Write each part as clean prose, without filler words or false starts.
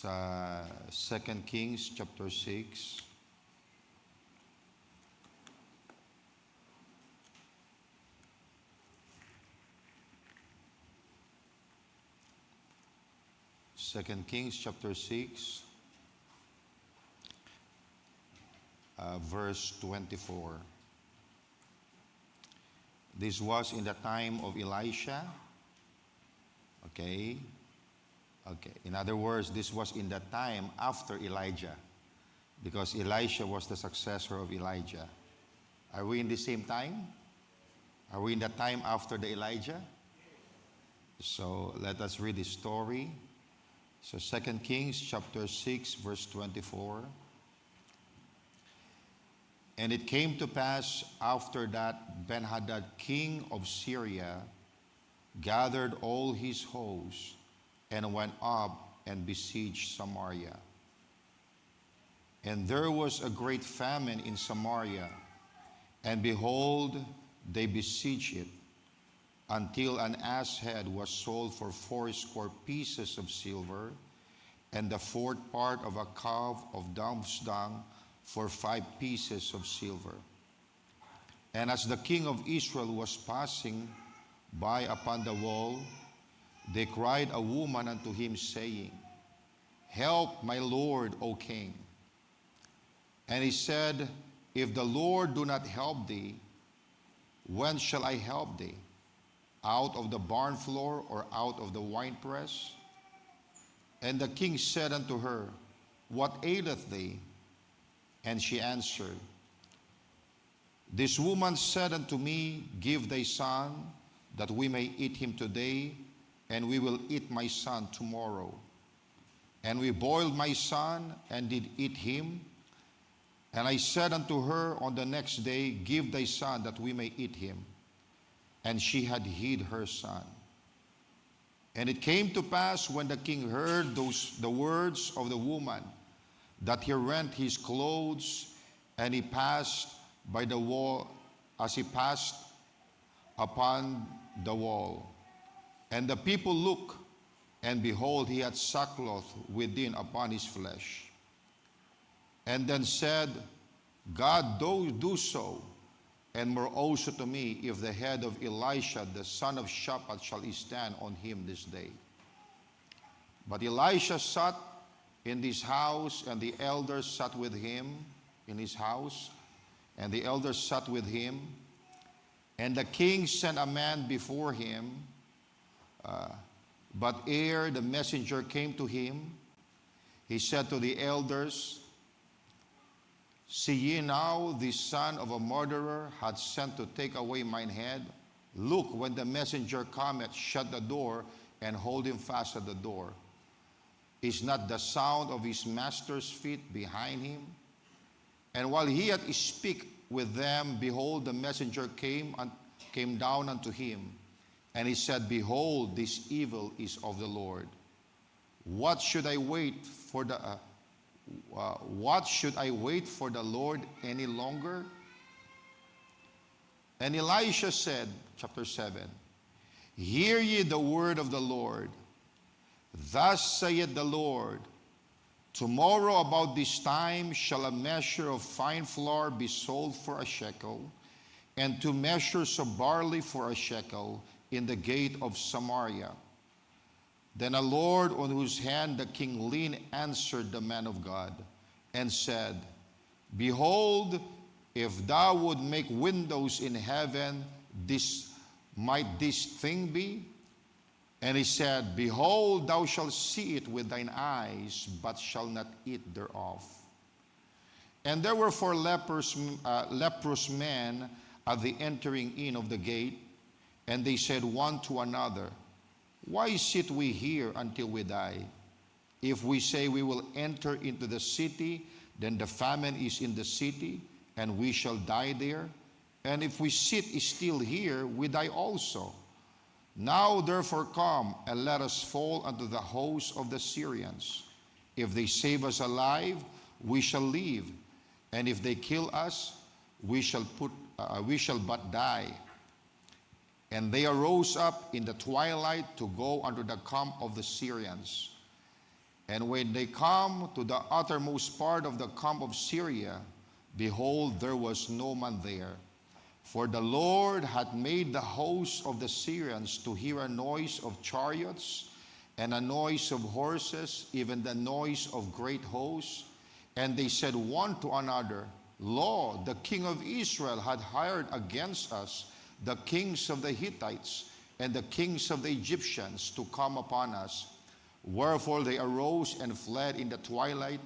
sa 2 Kings chapter 6. Second Kings chapter 6, verse 24. This was in the time of Elisha. Okay. In other words, this was in the time after Elijah, because Elisha was the successor of Elijah. Are we in the same time? Are we in the time after the Elijah? So let us read the story. So 2 Kings chapter 6, verse 24. And it came to pass after that Ben-Hadad, king of Syria, gathered all his hosts and went up and besieged Samaria. And there was a great famine in Samaria, and behold, they besieged it, until an ass head was sold for 80 pieces of silver, and the fourth part of a calf of dove's dung for 5 pieces of silver. And as the king of Israel was passing by upon the wall, they cried a woman unto him, saying, Help, my lord, O king. And he said, If the Lord do not help thee, when shall I help thee? Out of the barn floor, or out of the winepress? And the king said unto her, What aileth thee? And she answered, This woman said unto me, Give thy son, that we may eat him today, and we will eat my son tomorrow. And we boiled my son, and did eat him. And I said unto her on the next day, Give thy son, that we may eat him. And she had hid her son. And it came to pass, when the king heard the words of the woman, that he rent his clothes, and he passed by the wall, as he passed upon the wall. And the people looked, and behold, he had sackcloth within upon his flesh. And then said, God do so, and more also to me, if the head of Elisha, the son of Shaphat, shall stand on him this day. But Elisha sat in this house, and the elders sat with him in his house, and the elders sat with him. And the king sent a man before him, but ere the messenger came to him, he said to the elders, See ye now, this son of a murderer hath sent to take away mine head? Look, when the messenger cometh, shut the door, and hold him fast at the door. Is not the sound of his master's feet behind him? And while he yet spake with them, behold, the messenger came down unto him. And he said, Behold, this evil is of the Lord. What should I wait for the Lord any longer? And Elisha said, chapter 7, Hear ye the word of the Lord. Thus saith the Lord, Tomorrow about this time shall a measure of fine flour be sold for a shekel, and 2 measures of barley for a shekel in the gate of Samaria. Then a Lord on whose hand the king leaned answered the man of God, and said, Behold, if thou would make windows in heaven, might this thing be? And he said, Behold, thou shalt see it with thine eyes, but shalt not eat thereof. And there were 4 leprous men at the entering in of the gate, and they said one to another, Why sit we here until we die? If we say we will enter into the city, then the famine is in the city, and we shall die there. And if we sit still here, we die also. Now therefore come, and let us fall unto the host of the Syrians. If they save us alive, we shall live, and if they kill us, we shall but die. And they arose up in the twilight to go unto the camp of the Syrians. And when they come to the uttermost part of the camp of Syria, behold, there was no man there. For the Lord had made the host of the Syrians to hear a noise of chariots and a noise of horses, even the noise of great hosts. And they said one to another, Lo, the king of Israel had hired against us the kings of the Hittites and the kings of the Egyptians to come upon us. Wherefore they arose and fled in the twilight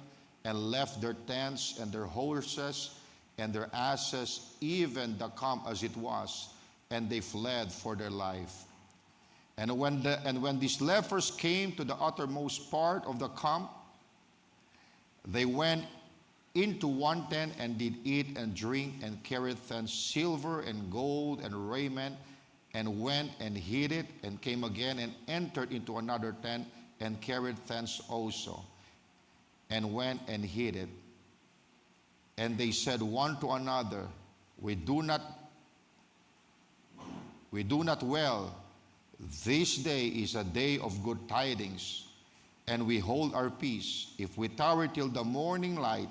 and left their tents and their horses and their asses, even the camp as it was, and they fled for their life. And when these lepers came to the uttermost part of the camp, they went into one tent and did eat and drink and carried thence silver and gold and raiment, and went and hid it, and came again and entered into another tent and carried thence also, and went and hid it. And they said one to another, We do not well. This day is a day of good tidings, and we hold our peace. If we tarry till the morning light,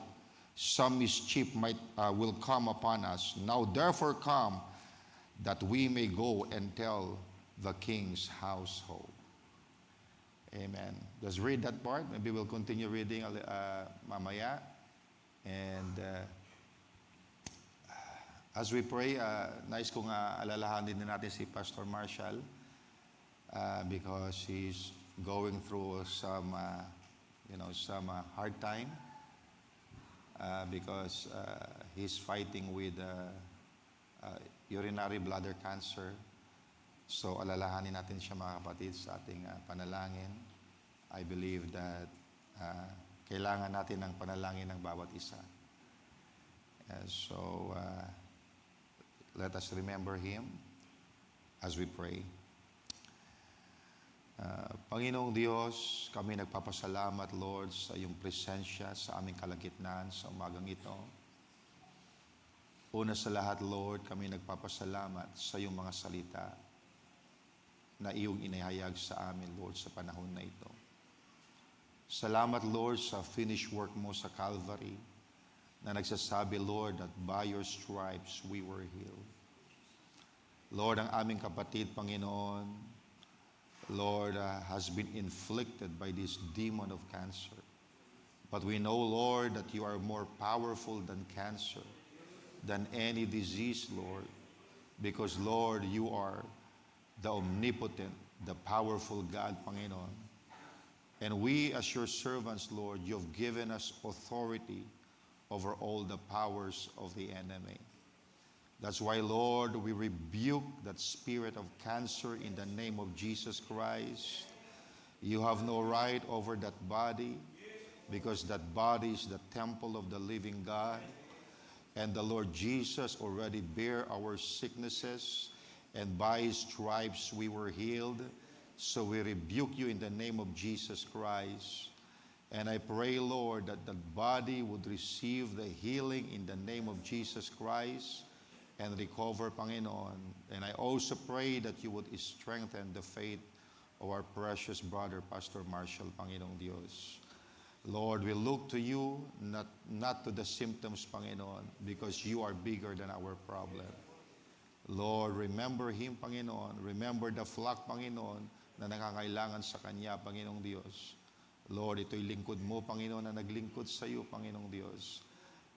some mischief will come upon us. Now therefore come, that we may go and tell the king's household. Amen. Just read that part. Maybe we'll continue reading mamaya. And as we pray, nice kung alalahanin din natin si Pastor Marshall because he's going through some hard time because he's fighting with urinary bladder cancer. So alalahanin natin siya, mga kapatid, sa ating panalangin. I believe that kailangan natin ng panalangin ng bawat isa. So let us remember him as we pray. Panginoong Diyos, kami nagpapasalamat, Lord, sa iyong presensya sa aming kalagitnaan sa umagang ito. Una sa lahat, Lord, kami nagpapasalamat sa iyong mga salita na iyong inihayag sa amin, Lord, sa panahon na ito. Salamat, Lord, sa finished work mo sa Calvary na nagsasabi, Lord, that by your stripes we were healed. Lord, ang aming kapatid, Panginoon, Lord, has been inflicted by this demon of cancer. But we know, Lord, that you are more powerful than cancer, than any disease, Lord, because, Lord, you are the omnipotent, the powerful God, Panginoon. And we, as your servants, Lord, you have given us authority over all the powers of the enemy. That's why, Lord, we rebuke that spirit of cancer in the name of Jesus Christ. You have no right over that body because that body is the temple of the living God. And the Lord Jesus already bare our sicknesses, and by his stripes we were healed. So we rebuke you in the name of Jesus Christ. And I pray, Lord, that the body would receive the healing in the name of Jesus Christ and recover, Panginoon. And I also pray that you would strengthen the faith of our precious brother, Pastor Marshall, Panginoong Diyos. Lord, we look to you, not to the symptoms, Panginoon, because you are bigger than our problem. Lord, remember him, Panginoon. Remember the flock, Panginoon, na nakakailangan sa kanya, Panginoong Diyos. Lord, ito'y lingkod mo, Panginoon, na naglingkod sa iyo, Panginoong Diyos.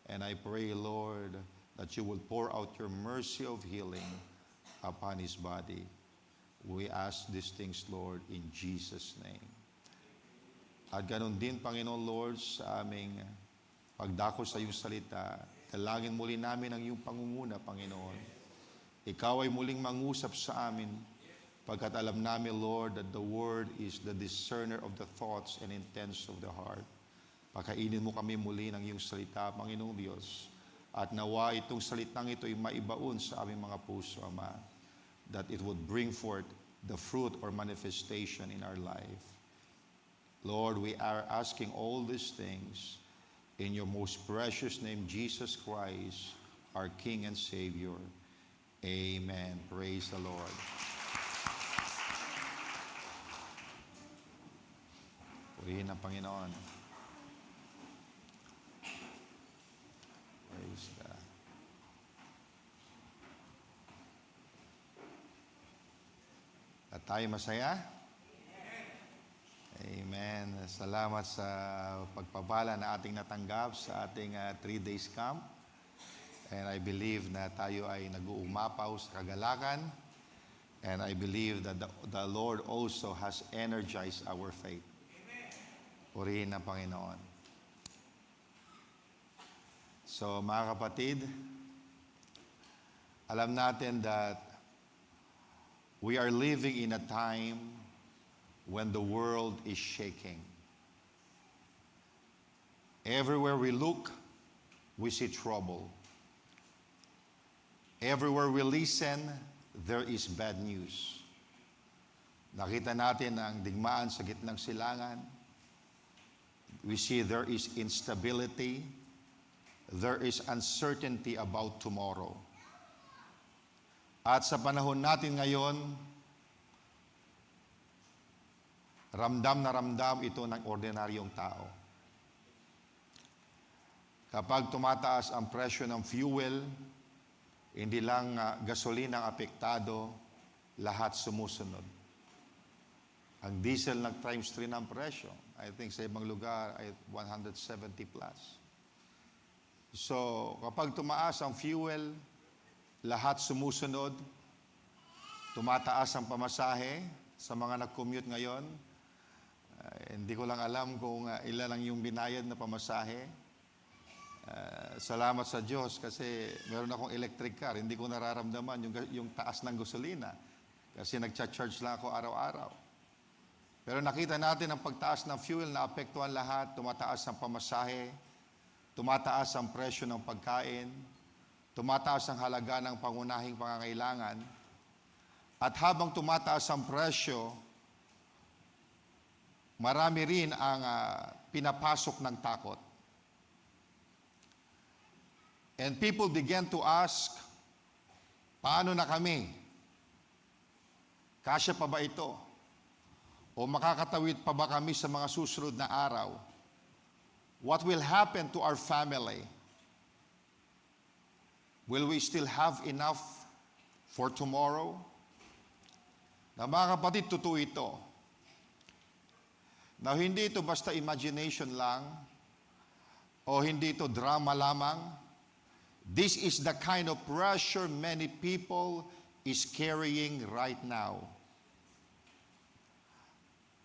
And I pray, Lord, that you will pour out your mercy of healing upon his body. We ask these things, Lord, in Jesus' name. At ganun din, Panginoon, Lord, sa aming pagdako sa iyong salita, dalangin muli namin ang iyong pangunguna, Panginoon. Ikaw ay muling mangusap sa amin, pagkat alam namin, Lord, that the Word is the discerner of the thoughts and intents of the heart. Pakainin mo kami muli ng iyong salita, Panginoong Diyos. At nawa itong salitang ito ay maibaon sa aming mga puso, Ama, that it would bring forth the fruit or manifestation in our life. Lord, we are asking all these things in your most precious name, Jesus Christ, our King and Savior. Amen. Praise the Lord. Purihin ang Panginoon. Praise God. At tayo masaya? Amen. Salamat sa pagpapala na ating natanggap sa ating 3 days camp. And I believe na tayo ay nag-uumapaw sa kagalakan. And I believe that the Lord also has energized our faith. Purihin ang Panginoon. So mga kapatid, alam natin that we are living in a time when the world is shaking. Everywhere we look, we see trouble. Everywhere we listen, there is bad news. Nakita natin ang digmaan sa gitnang silangan. We see there is instability. There is uncertainty about tomorrow. At sa panahon natin ngayon, ramdam na ramdam ito ng ordinaryong tao. Kapag tumataas ang presyo ng fuel, hindi lang gasolina ang apektado, lahat sumusunod. Ang diesel nag-times 3 ng presyo. I think sa ibang lugar ay 170 plus. So, kapag tumaas ang fuel, lahat sumusunod. Tumataas ang pamasahe sa mga nag-commute ngayon. Hindi ko lang alam kung ilan lang yung binayad na pamasahe. Salamat sa Diyos kasi meron akong electric car. Hindi ko nararamdaman yung taas ng gasolina kasi nagcha-charge lang ako araw-araw. Pero nakita natin ang pagtaas ng fuel na apektuhan lahat. Tumataas ang pamasahe, tumataas ang presyo ng pagkain, tumataas ang halaga ng pangunahing pangangailangan. At habang tumataas ang presyo, marami rin ang pinapasok ng takot. And people began to ask, paano na kami? Kasya pa ba ito? O makakatawid pa ba kami sa mga susunod na araw? What will happen to our family? Will we still have enough for tomorrow? Na mga kapatid, totoo ito. Na hindi ito basta imagination lang o hindi ito drama lamang. This is the kind of pressure many people is carrying right now.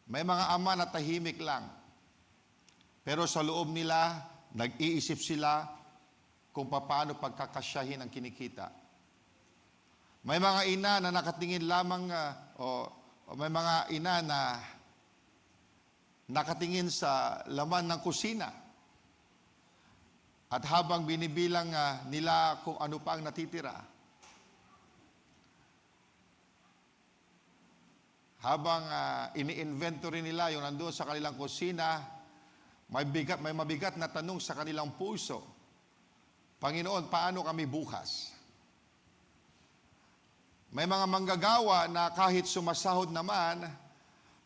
May mga ama na tahimik lang. Pero sa loob nila, nag-iisip sila kung paano pagkakasyahin ang kinikita. May mga ina na nakatingin lamang o may mga ina na nakatingin sa laman ng kusina. At habang binibilang nila kung ano pa ang natitira, habang ini-inventory nila yung nandoon sa kanilang kusina, may mabigat na tanong sa kanilang puso, Panginoon, paano kami bukas? May mga manggagawa na kahit sumasahod naman,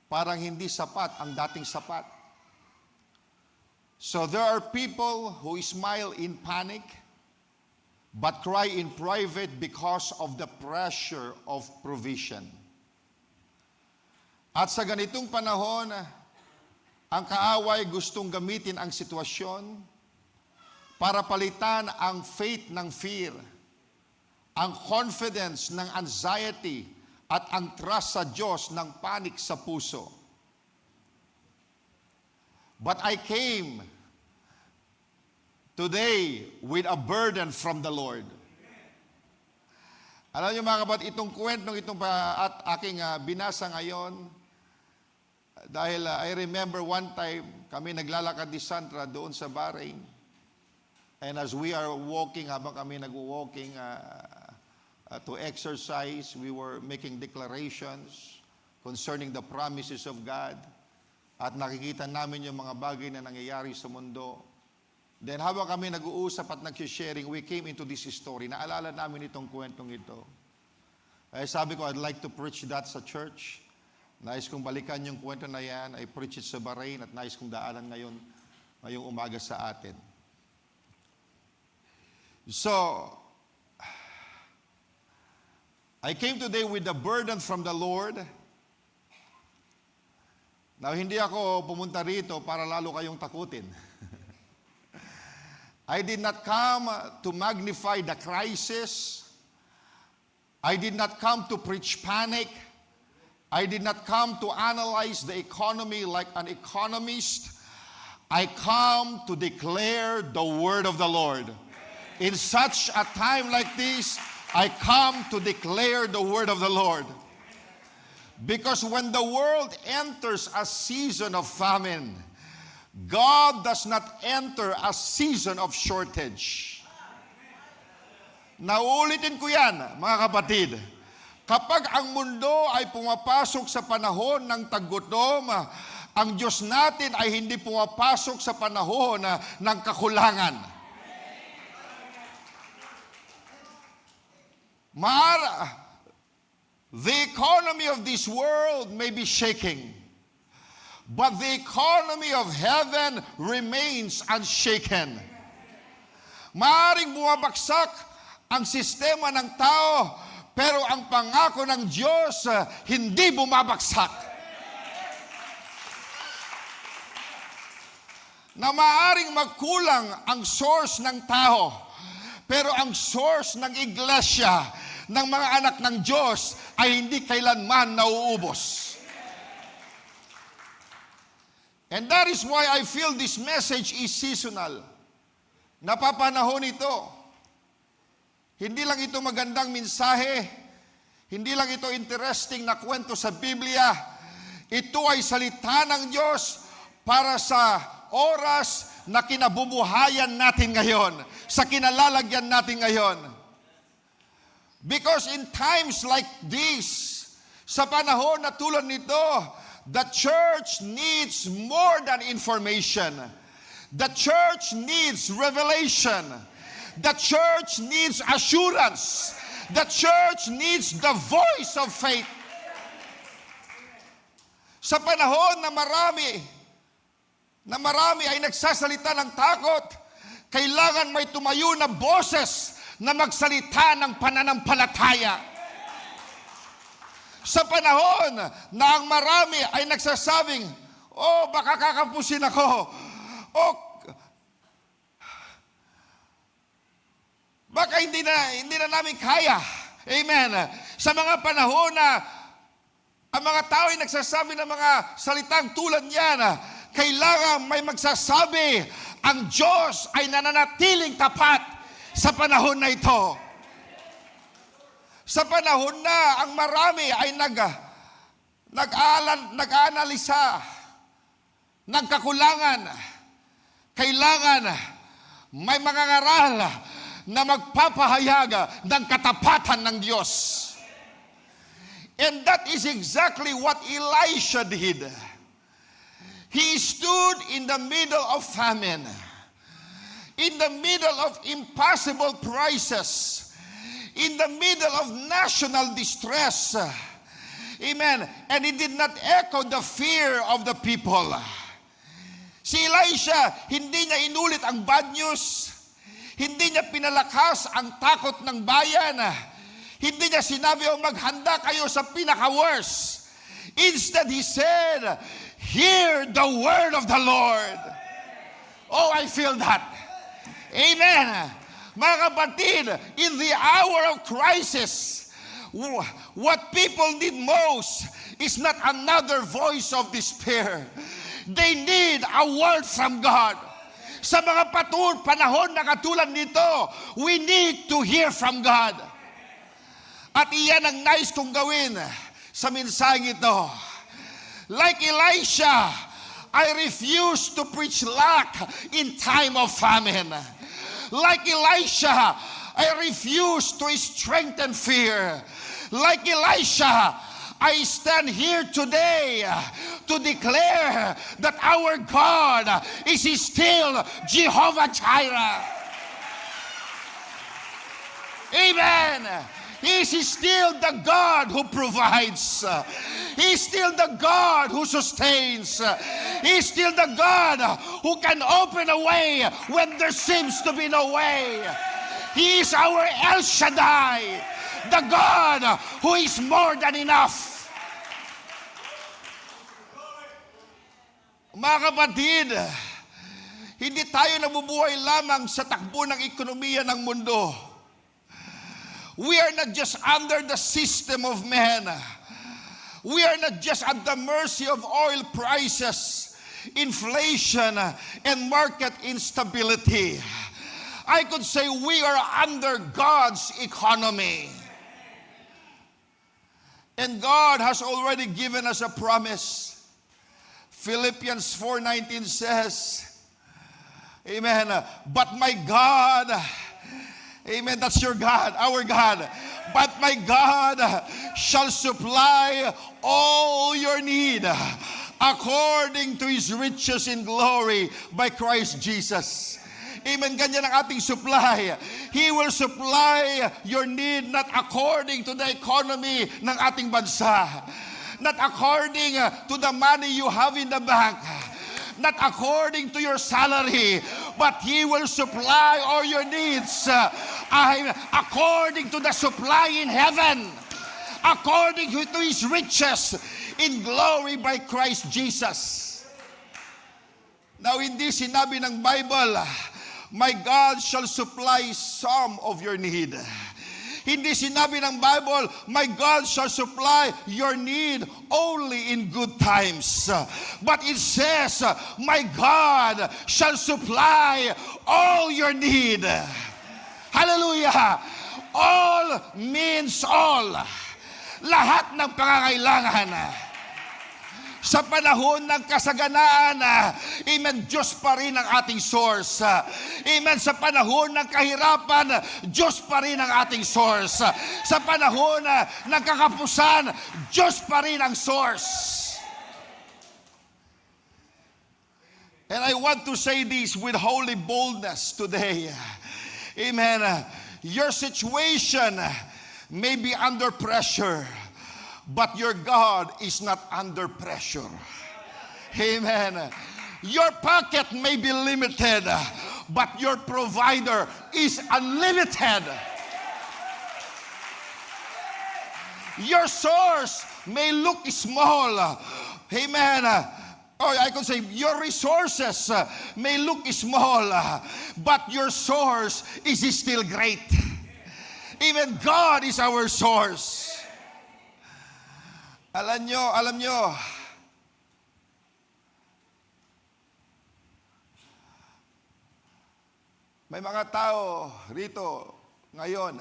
parang hindi sapat ang dating sapat. So there are people who smile in panic, but cry in private because of the pressure of provision. At sa ganitong panahon, ang kaaway gustong gamitin ang sitwasyon para palitan ang faith ng fear, ang confidence ng anxiety, at ang trust sa Diyos ng panic sa puso. But I came today with a burden from the Lord. Alam niyo mga kapatid, itong kwentong at aking binasa ngayon, dahil I remember one time, kami naglalakad ni Sandra doon sa Bahrain. And as we are walking, habang kami nag-walking to exercise, we were making declarations concerning the promises of God. At nakikita namin yung mga bagay na nangyayari sa mundo. Then habang kami nag-uusap at nag-sharing, we came into this story. Naalala namin itong kwentong ito. Sabi ko, I'd like to preach that sa church. Nais kong balikan yung kwento na yan. I preach it sa Bahrain at nais kong daanan ngayong umaga sa atin. So, I came today with a burden from the Lord. Now, hindi ako pumunta rito para lalo kayong takutin. I did not come to magnify the crisis. I did not come to preach panic. I did not come to analyze the economy like an economist. I come to declare the word of the Lord. In such a time like this, I come to declare the word of the Lord. Because when the world enters a season of famine, God does not enter a season of shortage. Nauulitin ko yan, mga kapatid. Kapag ang mundo ay pumapasok sa panahon ng taggutom, ang Diyos natin ay hindi pumapasok sa panahon ng kakulangan. The economy of this world may be shaking, but the economy of heaven remains unshaken. Maaring bumabagsak ang sistema ng tao, pero ang pangako ng Diyos hindi bumabagsak. Na maaring magkulang ang source ng tao, pero ang source ng iglesia, ng mga anak ng Diyos, ay hindi kailanman nauubos. And that is why I feel this message is seasonal. Napapanahon ito. Hindi lang ito magandang mensahe, hindi lang ito interesting na kwento sa Biblia. Ito ay salita ng Diyos para sa oras na kinabubuhayan natin ngayon, sa kinalalagyan natin ngayon. Because in times like this, sa panahon na tulad nito, the church needs more than information. The church needs revelation. The church needs assurance. The church needs the voice of faith. Sa panahon na marami ay nagsasalita ng takot, kailangan may tumayo na boses na magsalita ng pananampalataya. Sa panahon na ang marami ay nagsasabing, baka kakapusin ako. Baka hindi na namin kaya. Amen. Sa mga panahon na ang mga tao ay nagsasabi ng mga salitang tulad niyan, kailangan may magsasabi, ang Diyos ay nananatiling tapat sa panahon na ito. Sa panahon na ang marami ay nag-aanalisa ng kakulangan, kailangan may mga ngaral na magpapahayag ng katapatan ng Diyos. And that is exactly what Elisha did. He stood in the middle of famine, in the middle of impossible prices, in the middle of national distress. Amen. And he did not echo the fear of the people. Si Elisha, hindi niya inulit ang bad news. Hindi niya pinalakas ang takot ng bayan. Hindi niya sinabi, maghanda kayo sa pinaka-worst. Instead, he said, hear the word of the Lord. Oh, I feel that. Amen. Mga kapatid, in the hour of crisis, what people need most is not another voice of despair. They need a word from God. Sa mga panahon na katulad nito, we need to hear from God. At iyan ang nais kong gawin sa mensaheng ito. Like Elisha, I refuse to preach lack in time of famine. Like Elisha, I refuse to strengthen fear. Like Elisha, I stand here today to declare that our God is still Jehovah Jireh. Amen. He is still the God who provides. He is still the God who sustains. He is still the God who can open a way when there seems to be no way. He is our El Shaddai, the God who is more than enough. Mga kapatid, hindi tayo nabubuhay lamang sa takbo ng ekonomiya ng mundo. We are not just under the system of man. We are not just at the mercy of oil prices, inflation, and market instability. I could say we are under God's economy. And God has already given us a promise. Philippians 4:19 says, amen, but my God, amen, that's your God, our God, but my God shall supply all your need according to His riches in glory by Christ Jesus. Amen, ganyan ang ating supply. He will supply your need not according to the economy ng ating bansa, not according to the money you have in the bank, not according to your salary, but He will supply all your needs according to the supply in heaven, according to His riches in glory by Christ Jesus. Now, hindi sinabi ng Bible, my God shall supply some of your need. Hindi sinabi ng Bible, my God shall supply your need only in good times. But it says, my God shall supply all your need. Hallelujah! All means all. Lahat ng pangangailangan. Sa panahon ng kasaganaan, amen, Diyos pa rin ang ating source. Amen, sa panahon ng kahirapan, Diyos pa rin ang ating source. Sa panahon ng kakapusan, Diyos pa rin ang source. And I want to say this with holy boldness today. Amen. Your situation may be under pressure, but your God is not under pressure. Amen. Your pocket may be limited, but your provider is unlimited. Your source may look small. Amen. Or I could say your resources may look small, but your source is still great. Even God is our source. Alam nyo, may mga tao rito ngayon,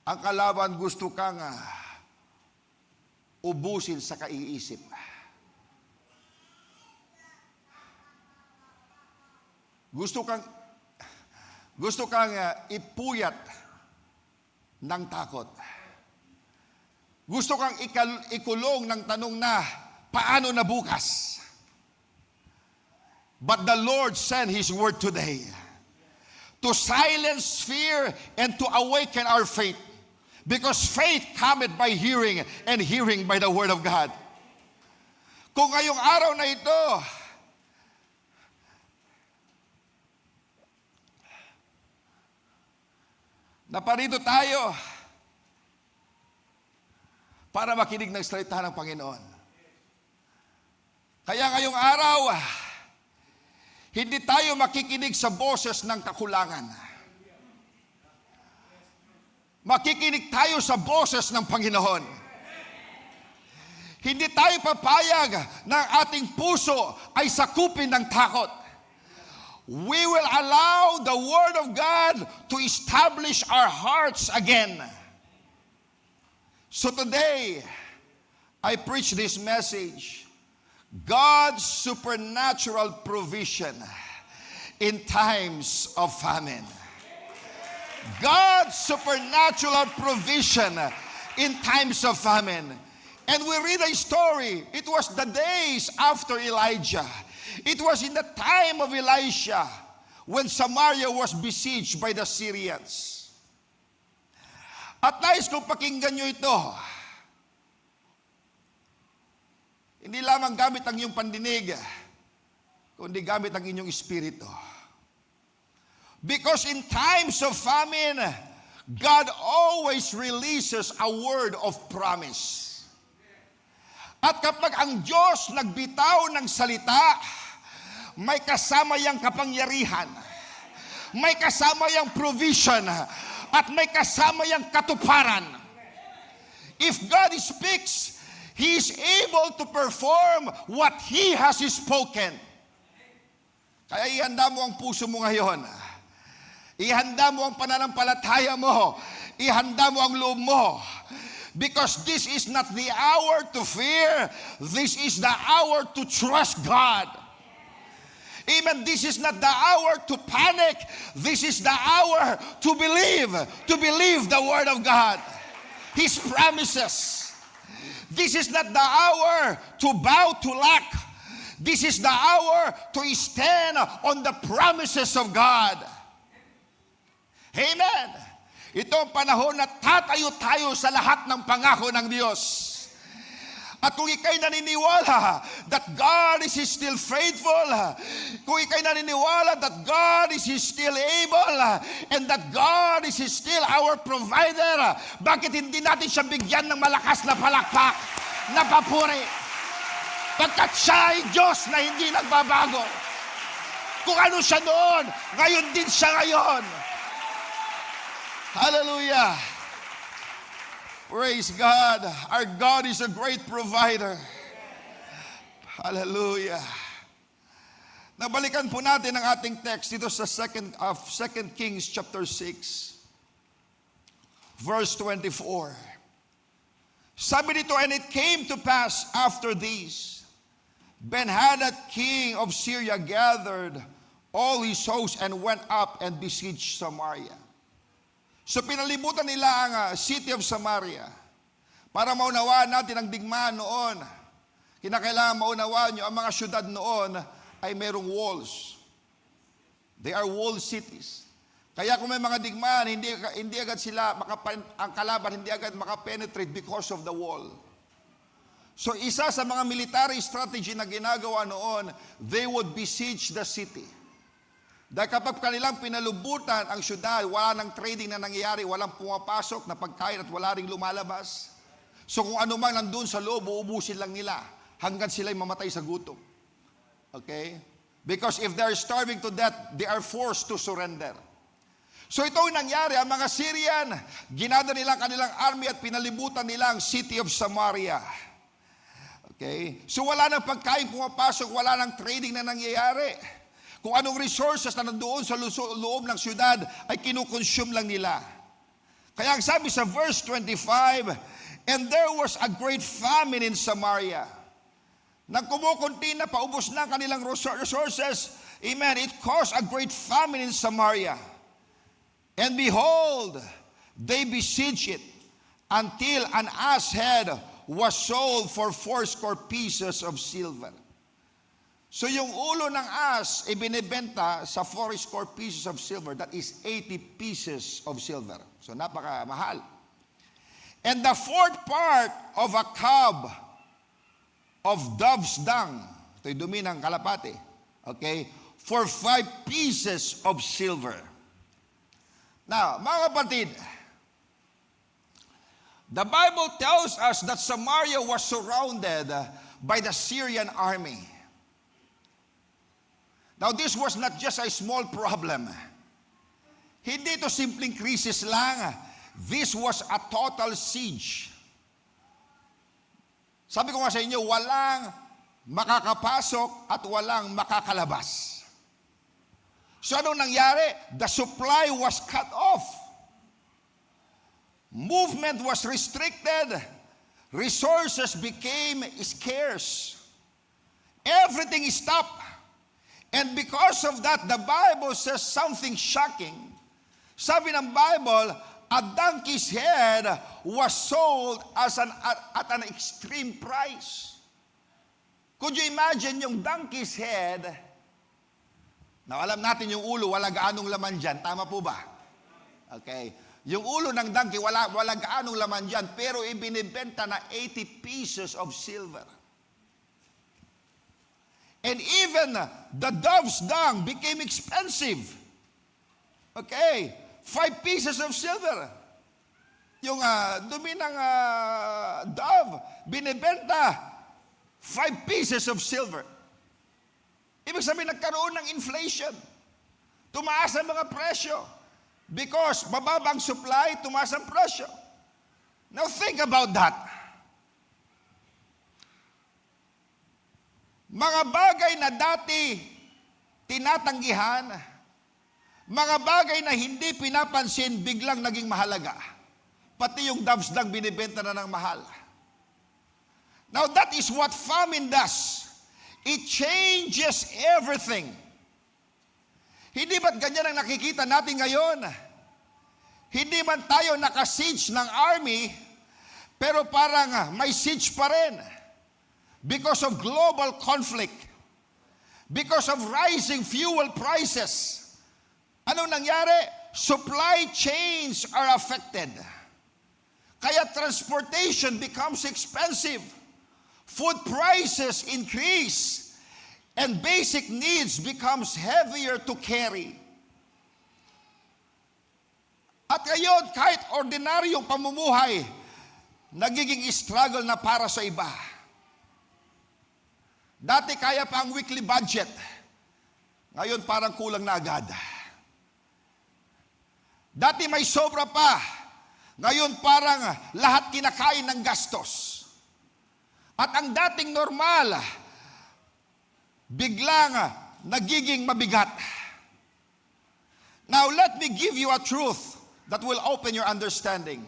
ang kalaban gusto kang ubusin sa kaiisip. Gusto kang ipuyat ng takot. Gusto kang ikulong ng tanong na, paano na bukas? But the Lord sent His word today to silence fear and to awaken our faith. Because faith cometh by hearing, and hearing by the word of God. Kung ngayong araw na ito, naparito tayo para makinig ng salita ng Panginoon. Kaya ngayong araw, hindi tayo makikinig sa boses ng kakulangan. Makikinig tayo sa boses ng Panginoon. Hindi tayo papayag ng ating puso ay sakupin ng takot. We will allow the Word of God to establish our hearts again. So today, I preach this message, God's supernatural provision in times of famine. God's supernatural provision in times of famine. And we read a story. It was the days after Elijah. It was in the time of Elisha when Samaria was besieged by the Syrians. At nais kong pakinggan nyo ito. Hindi lamang gamit ang iyong pandinig, kundi gamit ang inyong espiritu. Because in times of famine, God always releases a word of promise. At kapag ang Diyos nagbitaw ng salita, may kasama yang kapangyarihan, may kasama yang provision, at may kasama yang katuparan. If God speaks, He is able to perform what He has spoken. Kaya ihanda mo ang puso mo ngayon. Ihanda mo ang pananampalataya mo. Ihanda mo ang loob mo. Because this is not the hour to fear. This is the hour to trust God. Amen. This is not the hour to panic. This is the hour to believe. To believe the Word of God. His promises. This is not the hour to bow to lack. This is the hour to stand on the promises of God. Amen. Ito ang panahon na tatayo tayo sa lahat ng pangako ng Diyos. At kung ikay naniniwala that God is still faithful, kung ikay naniniwala that God is still able, and that God is still our provider, bakit hindi natin siya bigyan ng malakas na palakpak, na papuri? Pagkat siya ay Diyos na hindi nagbabago. Kung ano siya noon, ngayon din siya ngayon. Hallelujah. Praise God. Our God is a great provider. Hallelujah. Nabalikan po natin ang ating text dito sa 2 Kings chapter 6, verse 24. Sabi dito, and it came to pass after these, Ben-Hadad, king of Syria, gathered all his hosts and went up and besieged Samaria. So pinalibutan nila ang city of Samaria. Para maunawaan natin ang digmaan noon, kinakailangan maunawaan nyo, ang mga syudad noon ay merong walls. They are walled cities. Kaya kung may mga digmaan, hindi agad sila, ang kalaban hindi agad makapenetrate because of the wall. So isa sa mga military strategy na ginagawa noon, they would besiege the city. Dahil kapag kanilang pinalubutan ang syudad, wala nang trading na nangyayari, walang pumapasok na pagkain at wala ring lumalabas. So kung ano man nandun sa loob, uubusin lang nila hanggang sila'y mamatay sa gutom. Okay? Because if they're starving to death, they are forced to surrender. So ito ang nangyari, ang mga Syrian, ginada nila kanilang army at pinalibutan nila ang city of Samaria. Okay? So wala nang pagkain pumapasok, wala nang trading na nangyayari. Kung anong resources na nandoon sa loob ng syudad ay kinukonsume lang nila. Kaya ang sabi sa verse 25, and there was a great famine in Samaria. Nang kumukunti na paubos na kanilang resources, amen, it caused a great famine in Samaria. And behold, they besieged it until an ass head was sold for 80 pieces of silver. So yung ulo ng ass ay binibenta sa 80 pieces of silver. That is 80 pieces of silver. So napakamahal. And the fourth part of a cob of dove's dung, ito'y dumi ng kalapate, okay, for 5 pieces of silver. Now, mga kapatid, the Bible tells us that Samaria was surrounded by the Syrian army. Now, this was not just a small problem. Hindi ito simpleng krisis lang. This was a total siege. Sabi ko nga sa inyo, walang makakapasok at walang makakalabas. So, anong nangyari? The supply was cut off. Movement was restricted. Resources became scarce. Everything stopped. And because of that, the Bible says something shocking. Sabi ng Bible, a donkey's head was sold at an extreme price. Could you imagine yung donkey's head? Now, alam natin yung ulo, wala gaanong laman dyan. Tama po ba? Okay. Yung ulo ng donkey, wala gaanong laman dyan, pero ibinibenta na 80 pieces of silver. And even the dove's dung became expensive. Okay, 5 pieces of silver. Yung dumi ng dove, binibenta 5 pieces of silver. Ibig sabihin, nagkaroon ng inflation. Tumaas ang mga presyo. Because mababa ang supply, tumaas ang presyo. Now think about that. Mga bagay na dati tinatanggihan, mga bagay na hindi pinapansin, biglang naging mahalaga. Pati yung doves lang binibenta na ng mahal. Now that is what famine does. It changes everything. Hindi ba't ganyan ang nakikita natin ngayon? Hindi man tayo nakasiege ng army, pero parang may siege pa rin. Because of global conflict. Because of rising fuel prices. Anong nangyari? Supply chains are affected. Kaya transportation becomes expensive. Food prices increase. And basic needs becomes heavier to carry. At ngayon, kahit ordinaryong pamumuhay, nagiging struggle na para sa iba. Dati kaya pa ang weekly budget. Ngayon parang kulang na agad. Dati may sobra pa. Ngayon parang lahat kinakain ng gastos. At ang dating normal, biglang nagiging mabigat. Now, let me give you a truth that will open your understanding.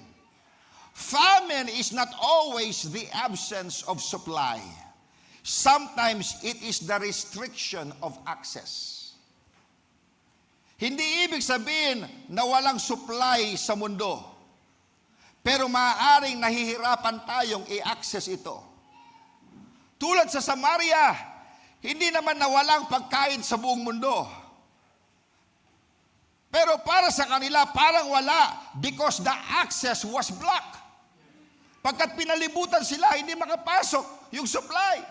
Famine is not always the absence of supply. Sometimes it is the restriction of access. Hindi ibig sabihin na walang supply sa mundo. Pero maaaring nahihirapan tayong i-access ito. Tulad sa Samaria, hindi naman nawalang pagkain sa buong mundo. Pero para sa kanila, parang wala because the access was blocked. Pagkat pinalibutan sila, hindi makapasok yung supply.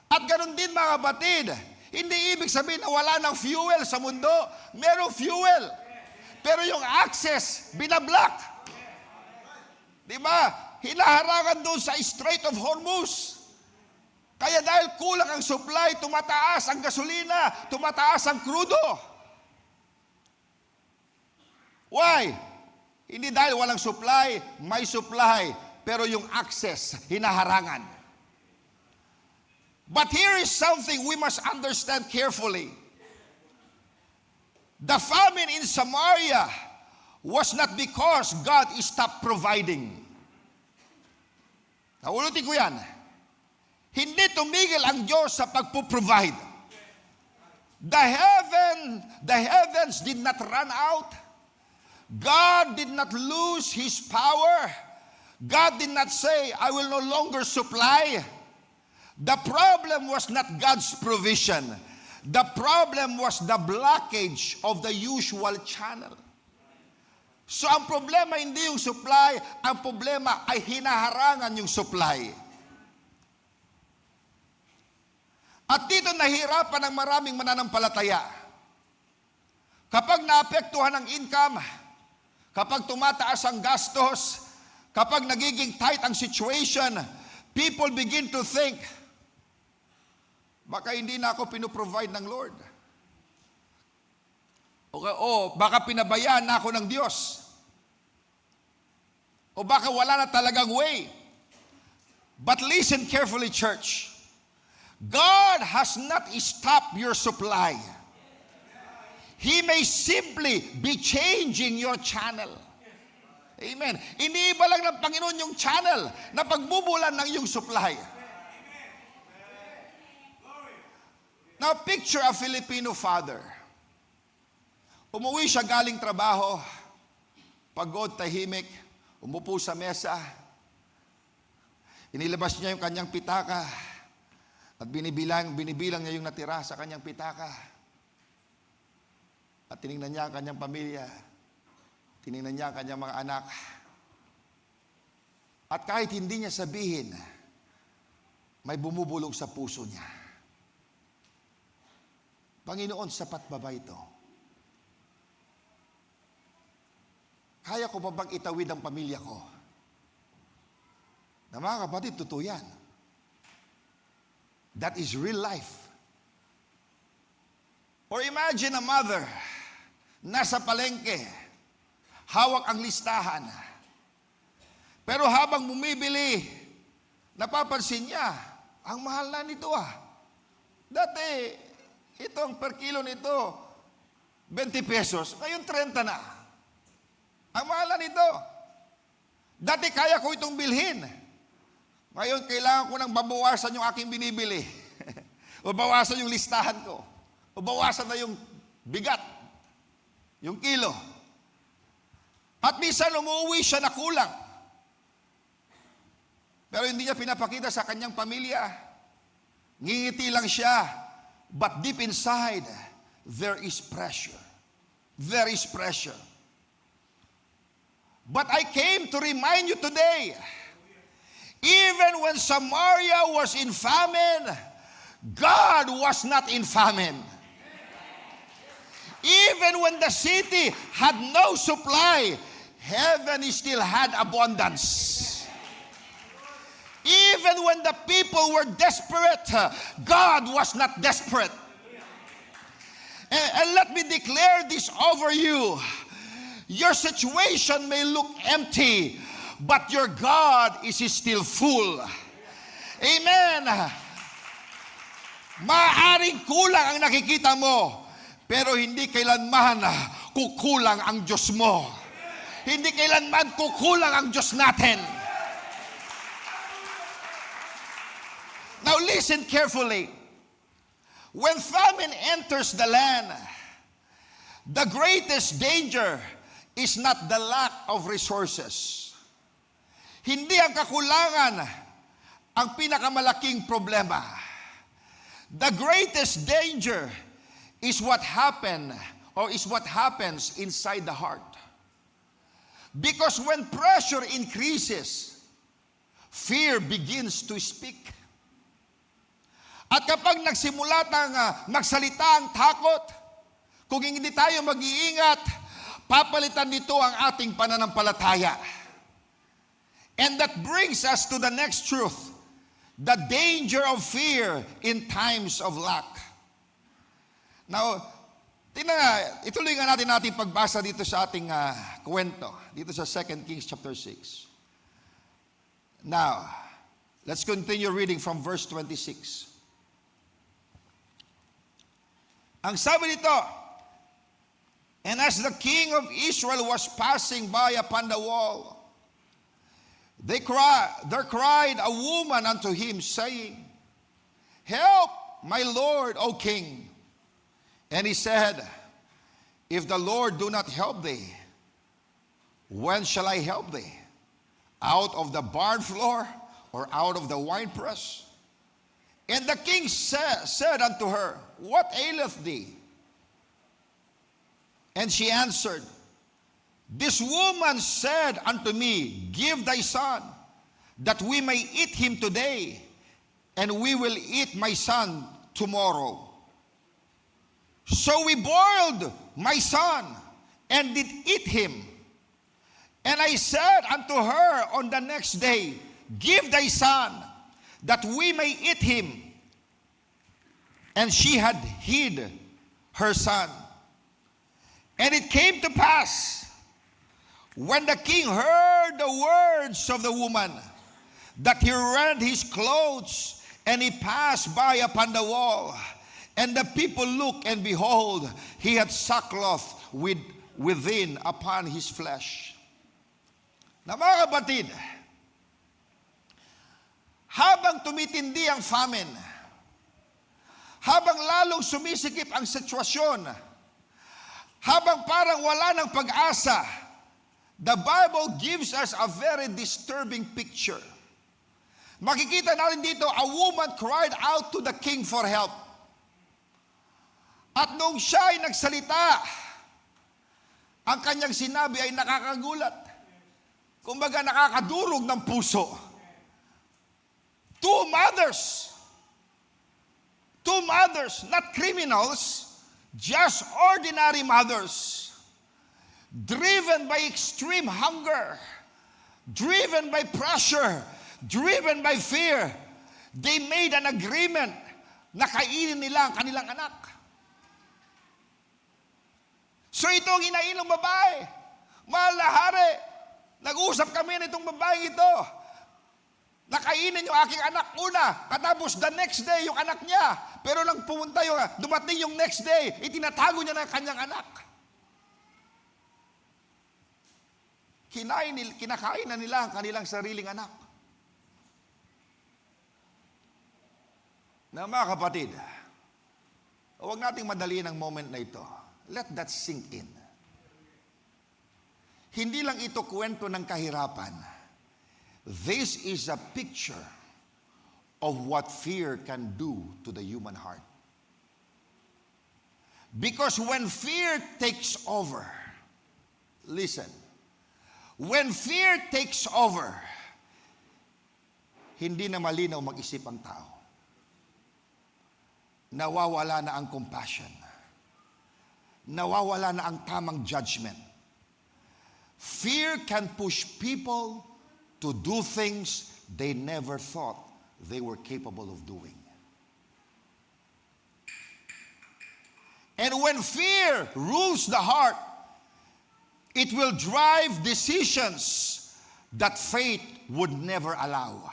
At ganun din mga batid, hindi ibig sabihin na wala ng fuel sa mundo. Merong fuel. Pero yung access, binablock. Diba? Hinaharangan doon sa Strait of Hormuz. Kaya dahil kulang ang supply, tumataas ang gasolina, tumataas ang krudo. Why? Hindi dahil walang supply, may supply, pero yung access, hinaharangan. But here is something we must understand carefully. The famine in Samaria was not because God stopped providing. Naulitin ko yan. Hindi tumigil ang Diyos sa pagpo-provide. The heavens did not run out. God did not lose His power. God did not say, I will no longer supply. The problem was not God's provision. The problem was the blockage of the usual channel. So ang problema hindi yung supply, ang problema ay hinaharangan yung supply. At dito nahirapan ang maraming mananampalataya. Kapag naapektuhan ang income, kapag tumataas ang gastos, kapag nagiging tight ang situation, people begin to think, baka hindi na ako pinoprovide ng Lord. Okay, baka pinabayaan na ako ng Diyos. O baka wala na talagang way. But listen carefully, church. God has not stopped your supply. He may simply be changing your channel. Amen. Iniiba lang ng Panginoon yung channel na pagbubulan ng iyong supply. Now picture a Filipino father. Umuwi siya galing trabaho, pagod, tahimik, umupo sa mesa, inilabas niya yung kanyang pitaka, at binibilang niya yung natira sa kanyang pitaka. At tinignan niya ang kanyang pamilya. tinignan niya ang kanyang mga anak. At kahit hindi niya sabihin, may bumubulong sa puso niya. Panginoon, sapat ba ba ito? Kaya ko pa bang itawid ang pamilya ko? Na mga kapatid, totoo yan. That is real life. Or imagine a mother, nasa palengke, hawak ang listahan. Pero habang bumibili, napapansin niya, ang mahal na nito Dati, itong per kilo nito, 20 pesos. Ngayon 30 na. Ang mahal na nito. Dati kaya ko itong bilhin. Ngayon kailangan ko nang babawasan yung aking binibili. O bawasan yung listahan ko. O bawasan na yung bigat. Yung kilo. At minsan umuwi siya na kulang. Pero hindi niya pinapakita sa kanyang pamilya. Ngingiti lang siya. But deep inside, there is pressure. There is pressure. But I came to remind you today, even when Samaria was in famine, God was not in famine. Even when the city had no supply, heaven still had abundance. Even when the people were desperate, God was not desperate. And let me declare this over you. Your situation may look empty, but your God is still full. Amen. Maaring kulang ang nakikita mo, pero hindi kailanman kukulang ang Diyos mo. Hindi kailanman kukulang ang Diyos natin. Now listen carefully. When famine enters the land, the greatest danger is not the lack of resources. Hindi ang kakulangan ang pinakamalaking problema. The greatest danger is what happens inside the heart. Because when pressure increases, fear begins to speak. At kapag nagsimula magsalita ang takot, kung hindi tayo mag-iingat, papalitan nito ang ating pananampalataya. And that brings us to the next truth, the danger of fear in times of lack. Now, ituloy nga natin pagbasa dito sa ating kwento, dito sa 2 Kings chapter 6. Now, let's continue reading from verse 26. Ang sabi nito, and as the king of Israel was passing by upon the wall, there cried a woman unto him, saying, Help, my lord, O king. And he said, If the Lord do not help thee, when shall I help thee? Out of the barn floor, or out of the winepress? And the king said unto her, What aileth thee? And she answered, This woman said unto me, Give thy son, that we may eat him today, and we will eat my son tomorrow. So we boiled my son, and did eat him. And I said unto her on the next day, Give thy son, that we may eat him. And she had hid her son. And it came to pass, when the king heard the words of the woman, that he rent his clothes, and he passed by upon the wall. And the people looked, and behold, he had sackcloth within upon his flesh. Na mga kapatid, habang tumitindi ang famine, habang lalong sumisikip ang sitwasyon, habang parang wala ng pag-asa, the Bible gives us a very disturbing picture. Makikita natin dito, a woman cried out to the king for help. At nung siya ay nagsalita, Ang kanyang sinabi ay nakakagulat. Kumbaga nakakadurog ng puso. Two mothers, not criminals, just ordinary mothers, driven by extreme hunger, driven by pressure, driven by fear, they made an agreement na kainin nila ang kanilang anak. So ito ang hinain ng babae. Mahal na hari, nag-usap kami nitong babaeng ito. Nakainin yung aking anak una, katapos the next day yung anak niya. Pero nang dumating yung next day, itinatago niya na kanyang anak. Kinakain na nila ang kanilang sariling anak. Na mga kapatid, huwag nating madaliin ang moment na ito. Let that sink in. Hindi lang ito kwento ng kahirapan. This is a picture of what fear can do to the human heart. Because when fear takes over, listen, when fear takes over, hindi na malinaw mag-isip ang tao. Nawawala na ang compassion. Nawawala na ang tamang judgment. Fear can push people to do things they never thought they were capable of doing. And when fear rules the heart, it will drive decisions that faith would never allow.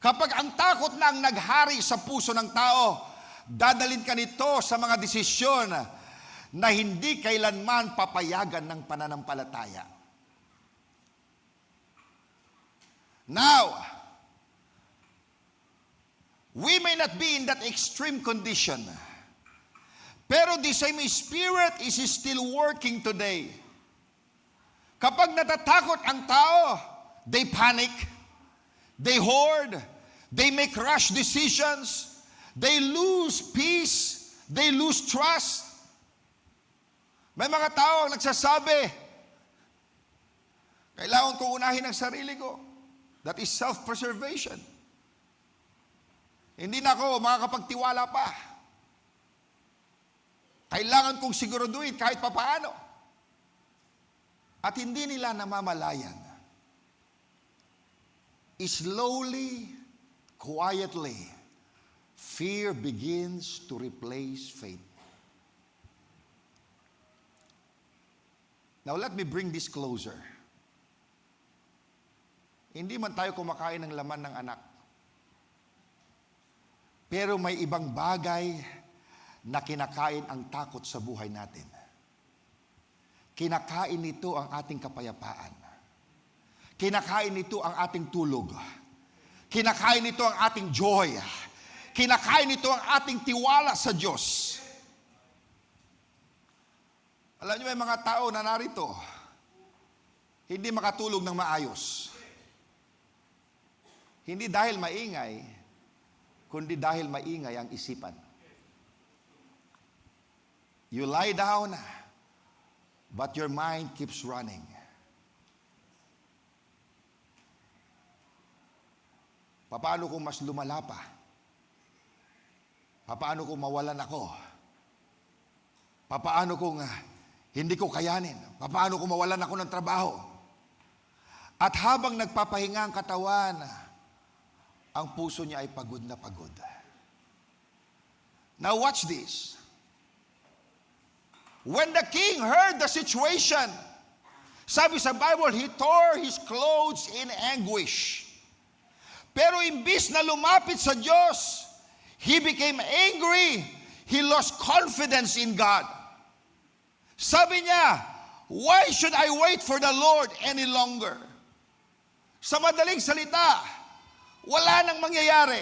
Kapag ang takot na ang naghari sa puso ng tao, dadalhin ka nito sa mga desisyon na hindi kailanman papayagan ng pananampalataya. Now, we may not be in that extreme condition, pero the same Spirit is still working today. Kapag natatakot ang tao, they panic, they hoard, they make rash decisions, they lose peace, they lose trust. May mga tao ang nagsasabi, kailangan ko unahin ang sarili ko. That is self-preservation. Hindi na ako makakapagtiwala pa. Kailangan kong siguraduhin kahit papaano. At hindi nila namamalayan. Slowly, quietly, fear begins to replace faith. Now let me bring this closer. Hindi man tayo kumakain ng laman ng anak. Pero may ibang bagay na kinakain ang takot sa buhay natin. Kinakain nito ang ating kapayapaan. Kinakain nito ang ating tulog. Kinakain nito ang ating joy. Kinakain nito ang ating tiwala sa Diyos. Alam niyo, may mga tao na narito, hindi makatulog ng maayos. Hindi dahil maingay, kundi dahil maingay ang isipan. You lie down, but your mind keeps running. Paano kung mas lumala pa? Paano kung mawalan ako? Paano kung hindi ko kayanin? Paano kung mawalan ako ng trabaho? At habang nagpapahinga ang katawan, ang puso niya ay pagod na pagod. Now watch this. When the king heard the situation, sabi sa Bible, he tore his clothes in anguish. Pero imbis na lumapit sa Diyos, he became angry. He lost confidence in God. Sabi niya, why should I wait for the Lord any longer? Sa madaling salita, wala nang mangyayari.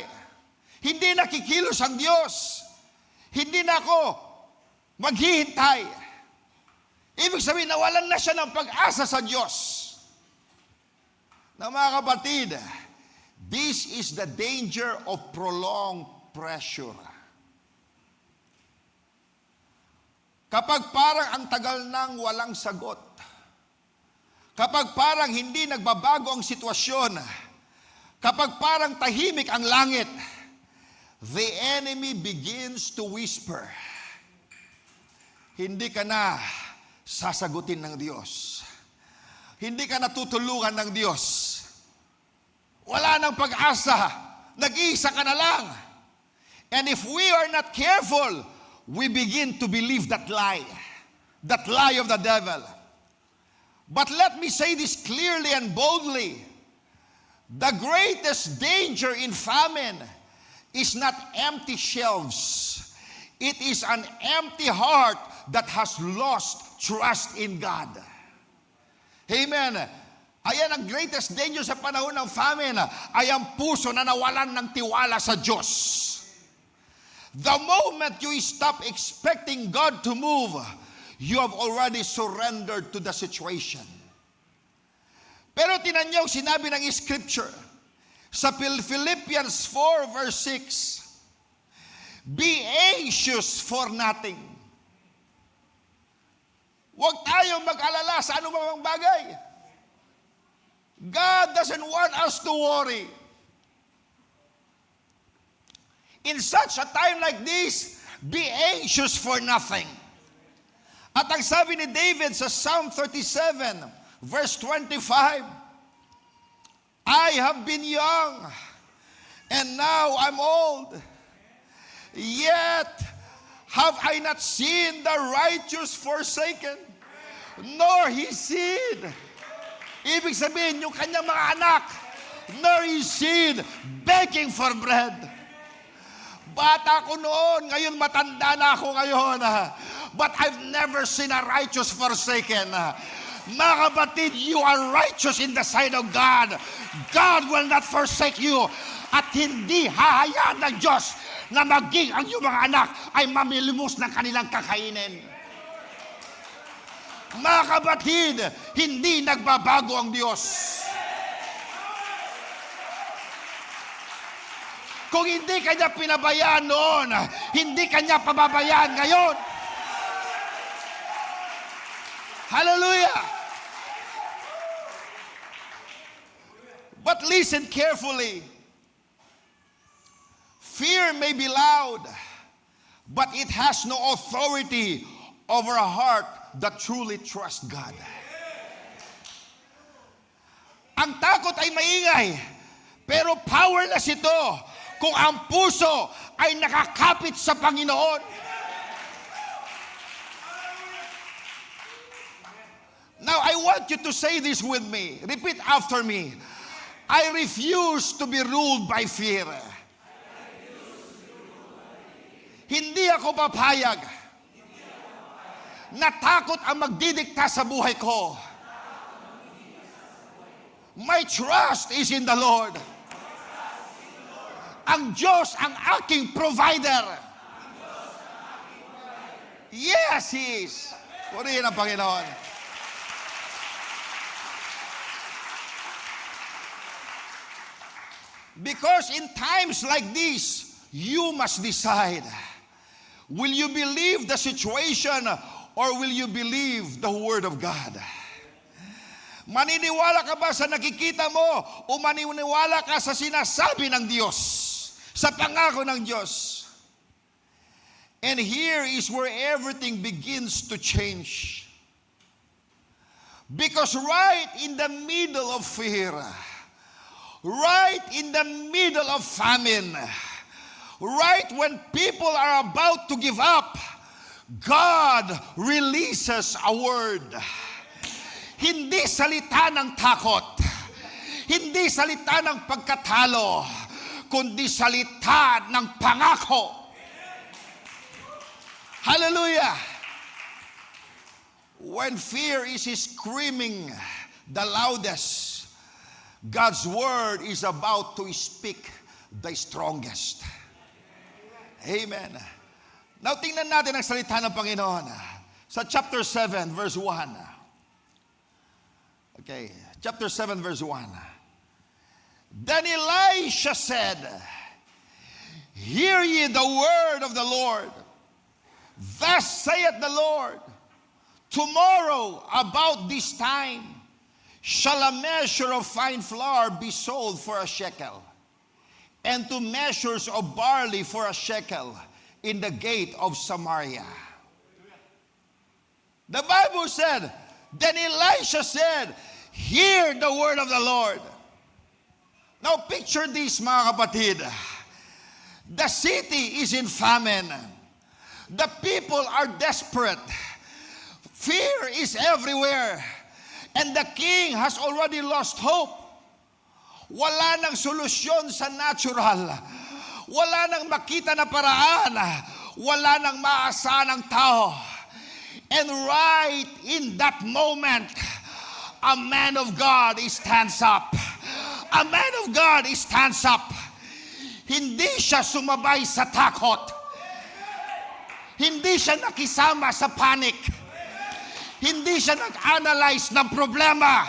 Hindi nakikilos ang Diyos. Hindi na ako maghihintay. Ibig sabihin, nawalan na siya ng pag-asa sa Diyos. Na mga kapatid, this is the danger of prolonged pressure. Kapag parang ang tagal nang walang sagot, kapag parang hindi nagbabago ang sitwasyon, kapag parang tahimik ang langit, the enemy begins to whisper, hindi ka na sasagutin ng Diyos. Hindi ka natutulungan ng Diyos. Wala nang pag-asa. Nag-iisa ka na lang. And if we are not careful, we begin to believe that lie of the devil. But let me say this clearly and boldly. The greatest danger in famine is not empty shelves. It is an empty heart that has lost trust in God. Amen. Ayan ang greatest danger sa panahon ng famine, ay ang puso na nawalan ng tiwala sa Diyos. The moment you stop expecting God to move, you have already surrendered to the situation. Pero tinan niyo sinabi ng Scripture sa Philippians 4 verse 6, be anxious for nothing. Huwag tayong mag-alala sa anumang bagay. God doesn't want us to worry. In such a time like this, be anxious for nothing. At ang sabi ni David sa Psalm 37, verse 25, I have been young, and now I'm old. Yet have I not seen the righteous forsaken, nor his seed. Ibig sabihin, yung kanyang mga anak, nor his seed, begging for bread. Bata ko noon, ngayon matanda na ako ngayon. But I've never seen a righteous forsaken. Mga kapatid, you are righteous in the sight of God. God will not forsake you. At hindi hahayaan ng Diyos na maging ang iyong mga anak ay mamilimos ng kanilang kakainin. Mga kapatid, hindi nagbabago ang Diyos. Kung hindi kanya pinabayaan noon, hindi kanya pababayaan ngayon. Hallelujah! But listen carefully. Fear may be loud, but it has no authority over a heart that truly trusts God. Ang takot ay maingay, pero powerless ito kung ang puso ay nakakapit sa Panginoon. Now, I want you to say this with me. Repeat after me. I refuse to be ruled by fear. Hindi ako papayag natakot ang magdidikta sa buhay ko. My trust is in the Lord. Ang Diyos ang aking provider. Yes, He is. Purihin ang Panginoon. Because in times like this, you must decide. Will you believe the situation or will you believe the Word of God? Maniniwala ka ba sa nakikita mo o maniniwala ka sa sinasabi ng Diyos, sa pangako ng Diyos? And here is where everything begins to change. Because right in the middle of fear, right in the middle of famine, right when people are about to give up, God releases a word. Hindi salita ng takot, hindi salita ng pagkatalo, kundi salita ng pangako. Hallelujah! When fear is screaming the loudest, God's word is about to speak the strongest. Amen. Now, tingnan natin ang salita ng Panginoon sa chapter 7, verse 1. Okay, chapter 7, verse 1. Then Elisha said, hear ye the word of the Lord. Thus saith the Lord, tomorrow about this time shall a measure of fine flour be sold for a shekel, and 2 measures of barley for a shekel in the gate of Samaria. The Bible said, then Elisha said, hear the word of the Lord. Now picture this, mga kapatid. The city is in famine. The people are desperate. Fear is everywhere. And the king has already lost hope. Wala nang solusyon sa natural. Wala nang makita na paraan. Wala nang maasahan ng tao. And right in that moment, a man of God stands up. A man of God stands up. Hindi siya sumabay sa takot. Hindi siya nakisama sa panic. Hindi siya nag-analyze ng problema.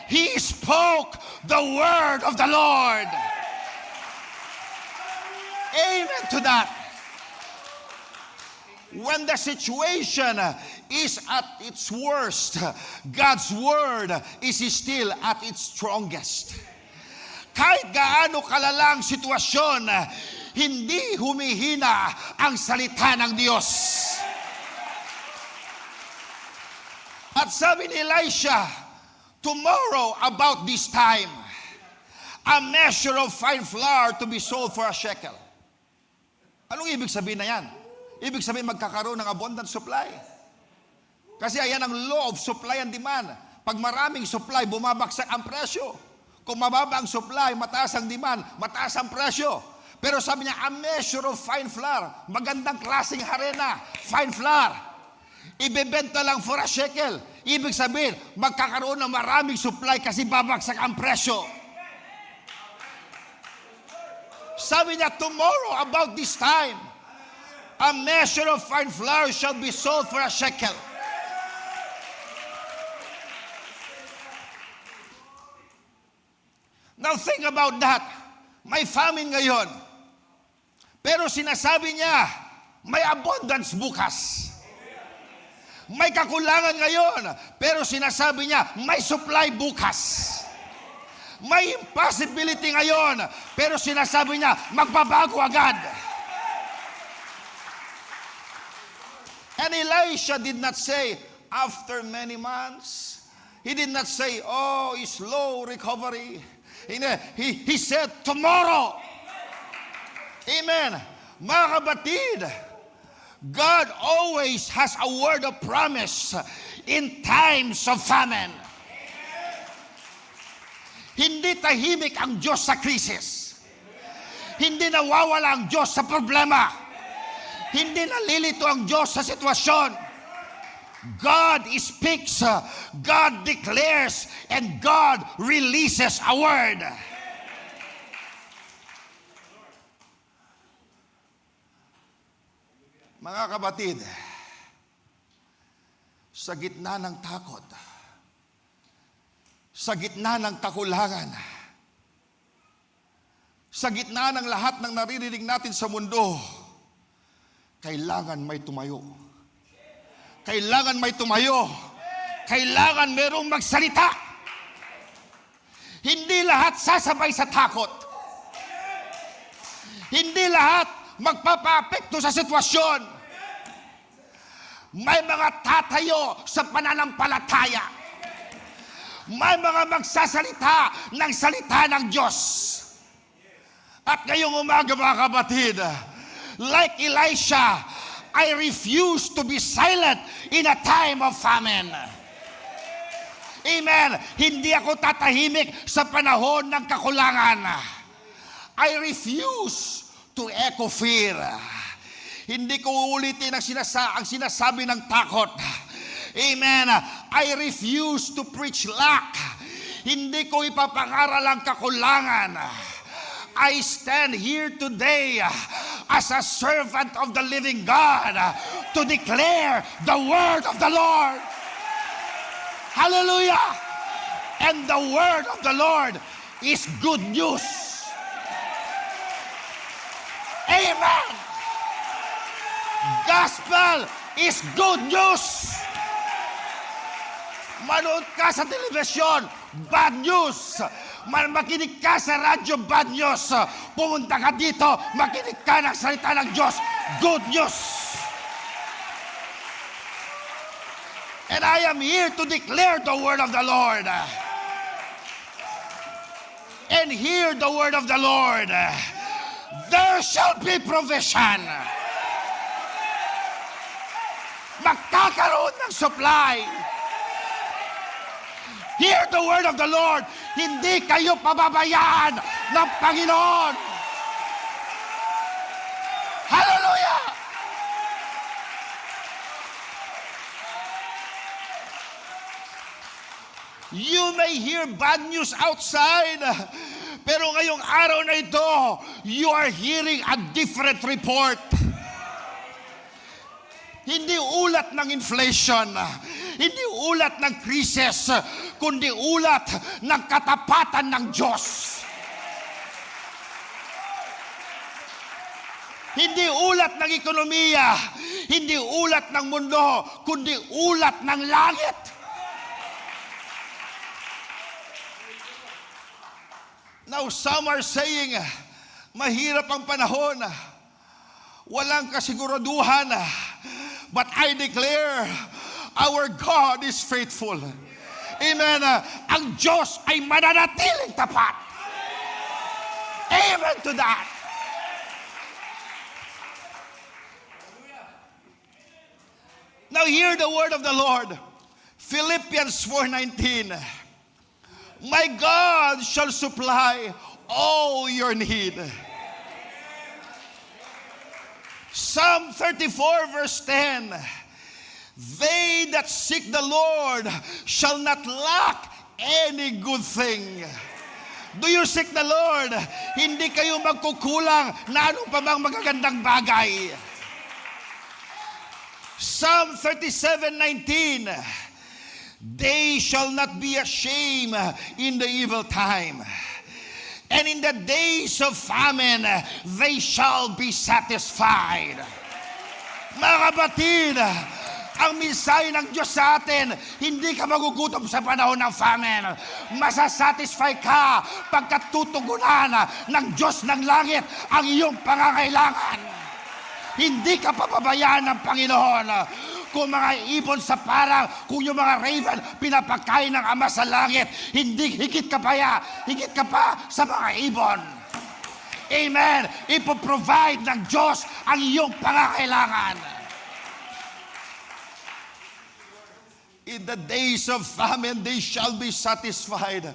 He spoke the word of the Lord. Amen to that. When the situation is at its worst, God's word is still at its strongest. Kahit gaano kalalang sitwasyon, hindi humihina ang salita ng Diyos. At sabi ni Elisha, tomorrow about this time, a measure of fine flour to be sold for a shekel. Anong ibig sabihin na yan? Ibig sabihin magkakaroon ng abundant supply. Kasi ayan ang law of supply and demand. Pag maraming supply, bumabagsak ang presyo. Kung mababa ang supply, mataas ang demand, mataas ang presyo. Pero sabi niya, a measure of fine flour. Magandang klaseng harina, fine flour. Ibebenta lang for a shekel. Ibig sabihin, magkakaroon ng maraming supply kasi babagsak ang presyo. Sabi niya, tomorrow about this time, a measure of fine flour shall be sold for a shekel. Now think about that. May famine ngayon. Pero sinasabi niya, may abundance bukas. May kakulangan ngayon. Pero sinasabi niya, may supply bukas. May impossibility ngayon. Pero sinasabi niya, magbabago agad. And Elisha did not say, after many months. He did not say, oh, slow recovery. He said, tomorrow. Amen. Mga kapatid, God always has a word of promise in times of famine. Hindi tahimik ang Diyos sa krisis. Hindi nawawala ang Diyos sa problema. Hindi nalilito ang Diyos sa sitwasyon. God speaks, God declares, and God releases a word. Mga kapatid, sa gitna ng takot, sa gitna ng kakulangan, sa gitna ng lahat ng naririnig natin sa mundo, kailangan may tumayo. Kailangan may tumayo. Kailangan merong magsalita. Hindi lahat sasabay sa takot. Hindi lahat magpapa-apekto sa sitwasyon. May mga tatayo sa pananampalataya. May mga magsasalita ng salita ng Diyos. At ngayong umaga, mga kapatid, like Elisha, I refuse to be silent in a time of famine. Amen. Hindi ako tatahimik sa panahon ng kakulangan. I refuse to echo fear. Hindi ko uulitin ang sinasabi ng takot. Amen. I refuse to preach lack. Hindi ko ipapangaral ang kakulangan. I stand here today as a servant of the living God to declare the word of the Lord. Hallelujah! And the word of the Lord is good news. Amen! Gospel is good news. Manood ka sa telebisyon, bad news. Makinig ka sa radyo, bad news. Pumunta ka dito, makinig ka ng salita ng Diyos, good news. And I am here to declare the word of the Lord. And hear the word of the Lord. There shall be provision. Magkakaroon ng supply. Hear the word of the Lord. Hindi kayo pababayaan ng Panginoon. Hallelujah! You may hear bad news outside, pero ngayong araw na ito, you are hearing a different report. Hindi ulat ng inflation, hindi ulat ng krisis, kundi ulat ng katapatan ng Diyos. Hindi ulat ng ekonomiya, hindi ulat ng mundo, kundi ulat ng langit. Now some are saying, mahirap ang panahon, walang kasiguraduhan. But I declare, our God is faithful. Amen. Ang Diyos ay mananatiling tapat. Amen to that. Now hear the word of the Lord. Philippians 4:19. My God shall supply all your need. Psalm 34 verse 10. They that seek the Lord shall not lack any good thing. Do you seek the Lord? Hindi kayo magkukulang na anong pa bang magagandang bagay. Psalm 37:19. They shall not be ashamed in the evil time. And in the days of famine, they shall be satisfied. Mga kapatid, ang mensahe ng Diyos sa atin, hindi ka magugutom sa panahon ng famine. Masasatisfy ka pagkat tutugunan ng Diyos ng langit ang iyong pangangailangan. Hindi ka papabayaan ng Panginoon. Kung mga ibon sa parang, kung yung mga raven pinapakain ng Ama sa langit, hindi higit ka pa sa mga ibon. Amen. Ipoprovide ng Diyos ang iyong pangangailangan. In the days of famine, they shall be satisfied.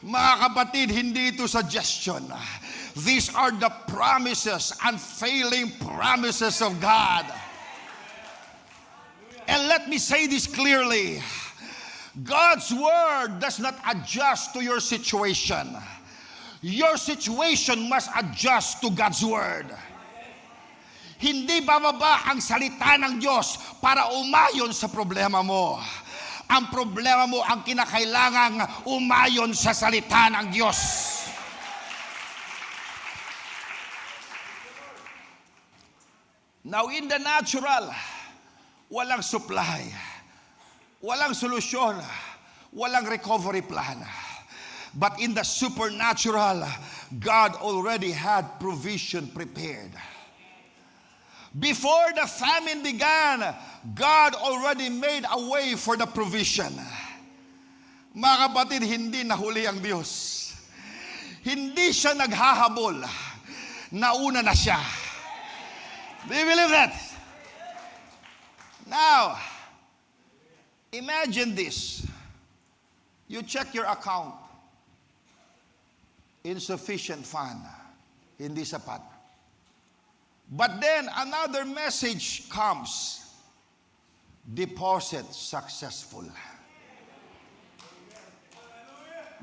Mga kapatid, hindi ito suggestion. These are the promises, unfailing promises of God. And let me say this clearly. God's word does not adjust to your situation. Your situation must adjust to God's word. Hindi bababa ang salita ng Diyos para umayon sa problema mo. Ang problema mo ang kinakailangang umayon sa salita ng Diyos. Now in the natural, walang supply, walang solusyon, walang recovery plan. But in the supernatural, God already had provision prepared. Before the famine began, God already made a way for the provision. Mga kapatid, hindi nahuli ang Diyos. Hindi siya naghahabol. Nauna na siya. Do you believe that? Now, imagine this. You check your account. Insufficient fund. Hindi sapat. But then another message comes. Deposit successful.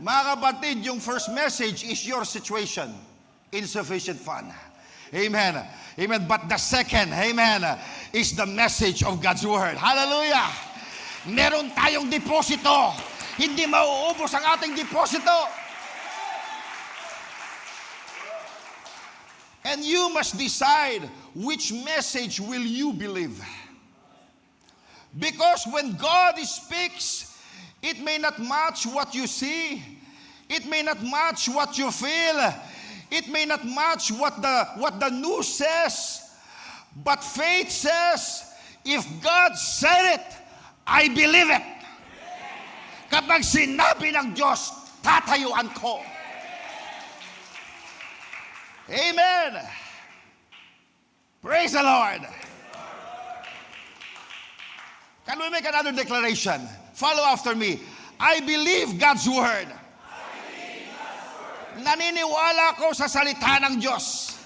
Mga kapatid, yung first message is your situation. Insufficient fund. Amen. Amen. But the second, amen, is the message of God's word. Hallelujah. Meron tayong deposito. Hindi mauubos ang ating deposito. And you must decide which message will you believe. Because when God speaks, it may not match what you see. It may not match what you feel. It may not match what the news says. But faith says, if God said it, I believe it. Kapag sinabi ng Diyos, tatayuan ko. Amen. Praise the Lord. Can we make another declaration? Follow after me. I believe God's word. Naniniwala ko sa salita ng Diyos.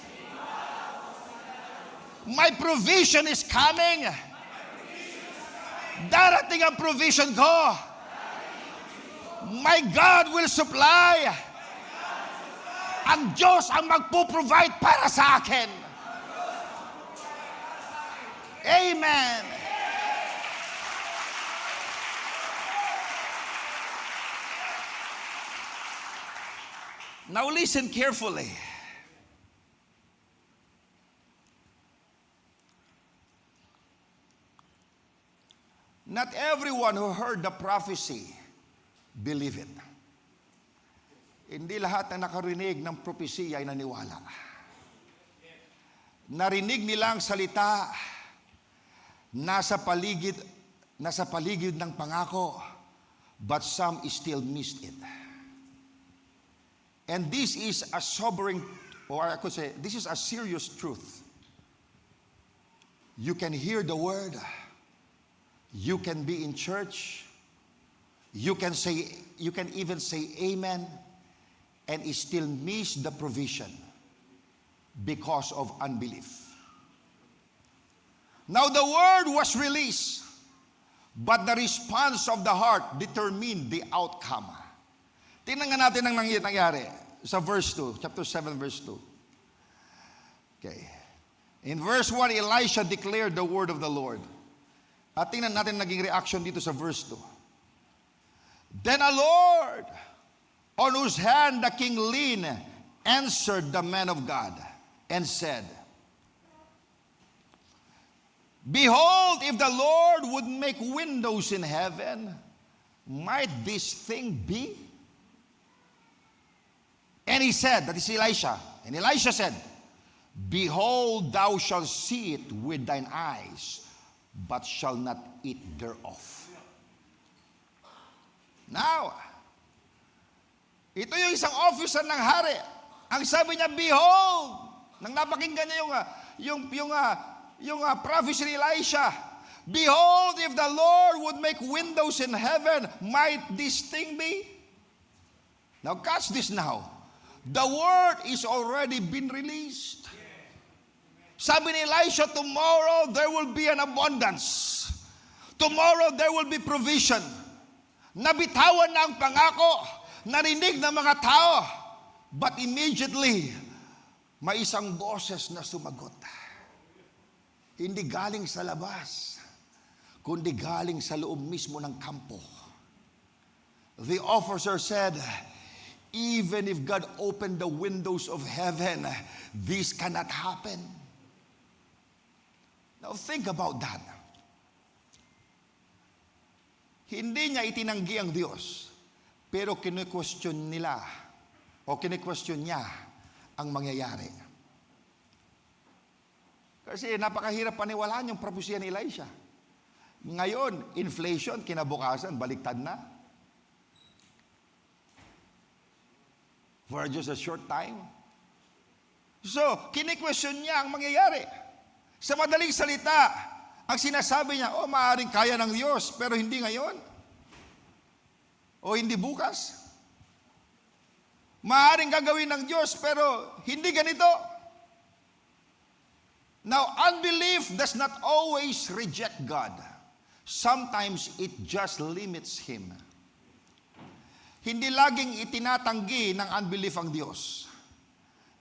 My provision is coming. Darating ang provision ko. My God will supply. Ang Diyos ang magpo-provide para sa akin. Amen. Now listen carefully. Not everyone who heard the prophecy believed it. Hindi lahat na nakarinig ng propesiya ay naniwala. Narinig nila ang salita, nasa paligid ng pangako, but some still missed it. And this is a sobering, or I could say, this is a serious truth. You can hear the word, you can be in church, you can even say amen, and still miss the provision because of unbelief. Now the word was released, but the response of the heart determined the outcome. Tingnan nga natin ang nangyari sa verse 2, chapter 7, verse 2. Okay. In verse 1, Elisha declared the word of the Lord. At tingnan natin naging reaction dito sa verse 2. Then a Lord, on whose hand the king leaned, answered the man of God and said, Behold, if the Lord would make windows in heaven, might this thing be? And he said, that is Elisha, and Elisha said, Behold, thou shalt see it with thine eyes, but shall not eat thereof. Now, ito yung isang officer ng hari. Ang sabi niya, Behold, nang napakinggan niya yung prophecy ni Elisha, Behold, if the Lord would make windows in heaven, might this thing be? Now catch this now. The word is already been released. Sabi ni Elisha, tomorrow there will be an abundance. Tomorrow there will be provision. Nabitawan na ang pangako, narinig ng mga tao, but immediately, may isang boses na sumagot. Hindi galing sa labas, kundi galing sa loob mismo ng kampo. The officer said, even if God opened the windows of heaven, this cannot happen. Now think about that. Hindi niya itinanggi ang Diyos, pero kine-question niya ang mangyayari. Kasi napakahirap paniwalaan yung propesya ni Elisha. Ngayon, inflation, kinabukasan, baliktad na. For just a short time. So, kine-question niya ang mangyayari. Sa madaling salita, ang sinasabi niya, maaaring kaya ng Diyos, pero hindi ngayon. O hindi bukas. Maaaring gagawin ng Diyos, pero hindi ganito. Now, unbelief does not always reject God. Sometimes it just limits Him. Hindi laging itinatanggi ng unbelief ang Diyos.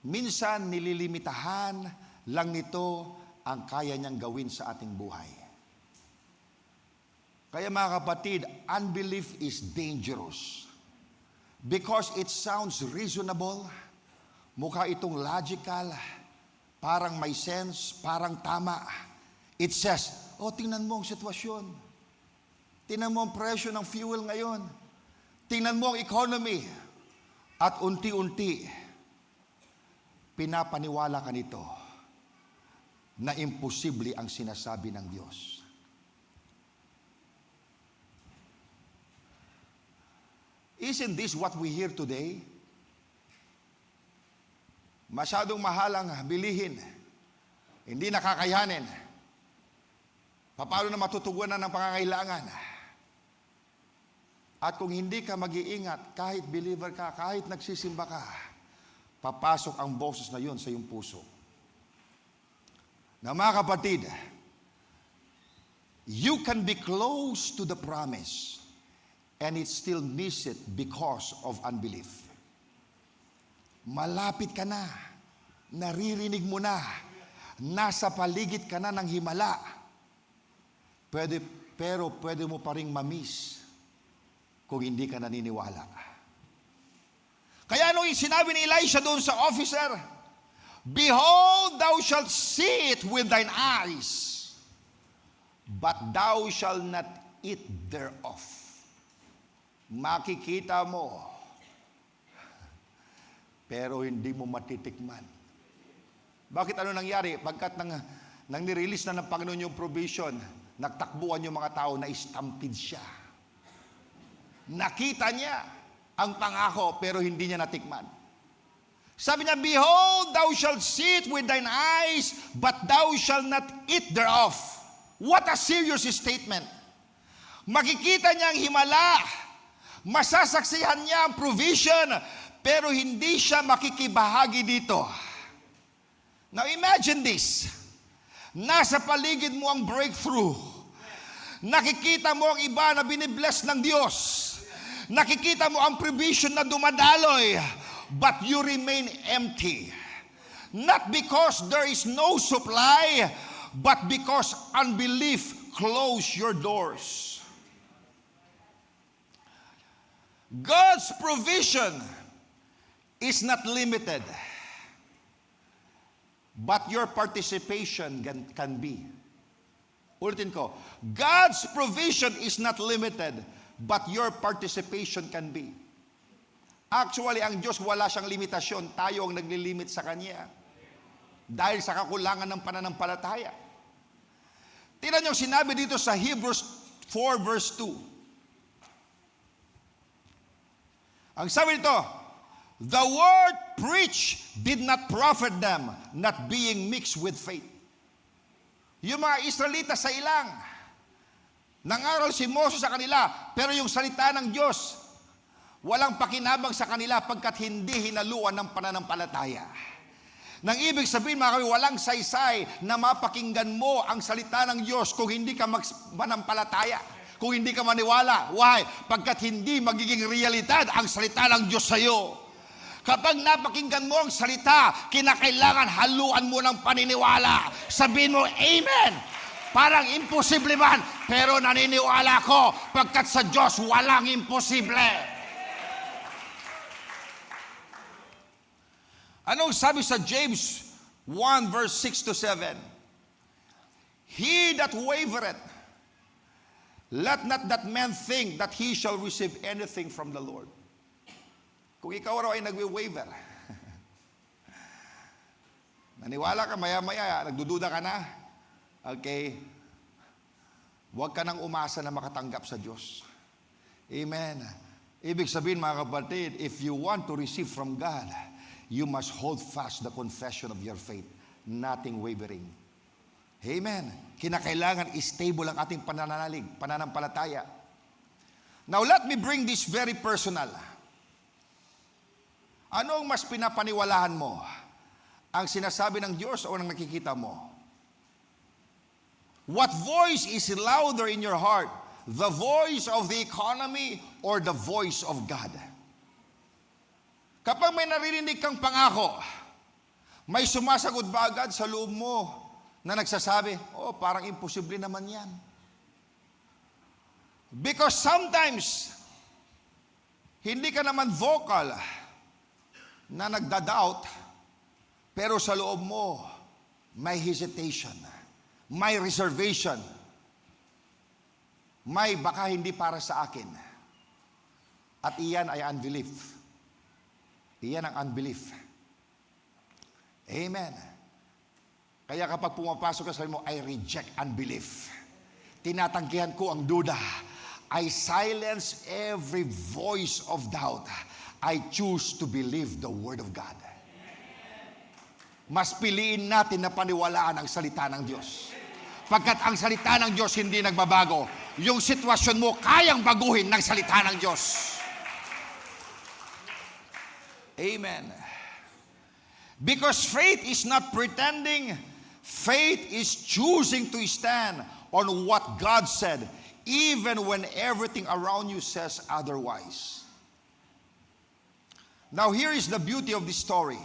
Minsan, nililimitahan lang nito ang kaya niyang gawin sa ating buhay. Kaya mga kapatid, unbelief is dangerous. Because it sounds reasonable, mukha itong logical, parang may sense, parang tama. It says, tingnan mo ang sitwasyon. Tingnan mo ang presyo ng fuel ngayon. Tingnan mo ang economy. At unti-unti, pinapaniwala ka nito na imposible ang sinasabi ng Diyos. Isn't this what we hear today? Masyadong mahal ang bilihin. Hindi nakakayanin. Paano na matutugunan ng pangangailangan? At kung hindi ka mag-iingat, kahit believer ka, kahit nagsisimba ka, papasok ang boses na yun sa iyong puso. Na mga kapatid, you can be close to the promise and it still miss it because of unbelief. Malapit ka na, naririnig mo na, nasa paligid ka na ng himala, pero pwede mo pa ring mamiss kung hindi ka naniniwala. Kaya nung sinabi ni Elisha doon sa officer, behold, thou shalt see it with thine eyes, but thou shalt not eat thereof. Makikita mo, pero hindi mo matitikman. Bakit ano nangyari? Pagkat nang nirelease na ng Panginoon yung provision, nagtakbuhan yung mga tao na stampede siya. Nakita niya ang pangako pero hindi niya natikman. Sabi niya, behold, thou shalt see it with thine eyes, but thou shalt not eat thereof. What a serious statement. Makikita niya ang himala, masasaksihan niya ang provision, pero hindi siya makikibahagi dito. Now imagine this. Nasa paligid mo ang breakthrough. Nakikita mo ang iba na binibless ng Diyos. Nakikita mo ang provision na dumadaloy, but you remain empty. Not because there is no supply, but because unbelief closed your doors. God's provision is not limited, but your participation can be. Ulitin ko, God's provision is not limited, but your participation can be. Actually, ang Diyos wala siyang limitasyon. Tayo ang naglilimit sa Kanya. Dahil sa kakulangan ng pananampalataya. Tingnan niyo sinabi dito sa Hebrews 4 verse 2. Ang sabi dito, the word preached did not profit them, not being mixed with faith. Yung mga Israelita sa ilang, nangaral si Moses sa kanila, pero yung salita ng Diyos, walang pakinabang sa kanila pagkat hindi hinaluan ng pananampalataya. Nang ibig sabihin, mga kami, walang saysay na mapakinggan mo ang salita ng Diyos kung hindi ka manampalataya, kung hindi ka maniwala. Why? Pagkat hindi magiging realidad ang salita ng Diyos sa iyo. Kapag napakinggan mo ang salita, kinakailangan haluan mo ng paniniwala. Sabihin mo, Amen! Parang imposible man, pero naniniwala ko, pagkat sa Diyos walang imposible. Anong sabi sa James 1 verse 6 to 7? He that wavereth, let not that man think that he shall receive anything from the Lord. Kung ikaw raw ay nagwe-waver, naniwala ka, maya-maya, nagdududa ka na, okay, huwag ka nang umasa na makatanggap sa Diyos. Amen. Ibig sabihin, mga kapatid, if you want to receive from God, you must hold fast the confession of your faith, nothing wavering. Amen. Kinakailangan stable ang ating pananalig, pananampalataya. Now, let me bring this very personal. Ano ang mas pinapaniwalahan mo? Ang sinasabi ng Diyos o ang nakikita mo? What voice is louder in your heart? The voice of the economy or the voice of God? Kapag may naririnig kang pangako, may sumasagot ba agad sa loob mo na nagsasabi, parang imposible naman yan. Because sometimes, hindi ka naman vocal na nagda-doubt, pero sa loob mo, may hesitation, may reservation, may baka hindi para sa akin. At iyan ay unbelief. Iyan ang unbelief. Amen. Kaya kapag pumapasok ka sa mo, I reject unbelief. Tinatanggihan ko ang duda. I silence every voice of doubt. I choose to believe the Word of God. Mas piliin natin na paniwalaan ang salita ng Diyos. Pagkat ang salita ng Diyos hindi nagbabago. Yung sitwasyon mo, kayang baguhin ng salita ng Diyos. Amen. Because faith is not pretending. Faith is choosing to stand on what God said, even when everything around you says otherwise. Now here is the beauty of this story.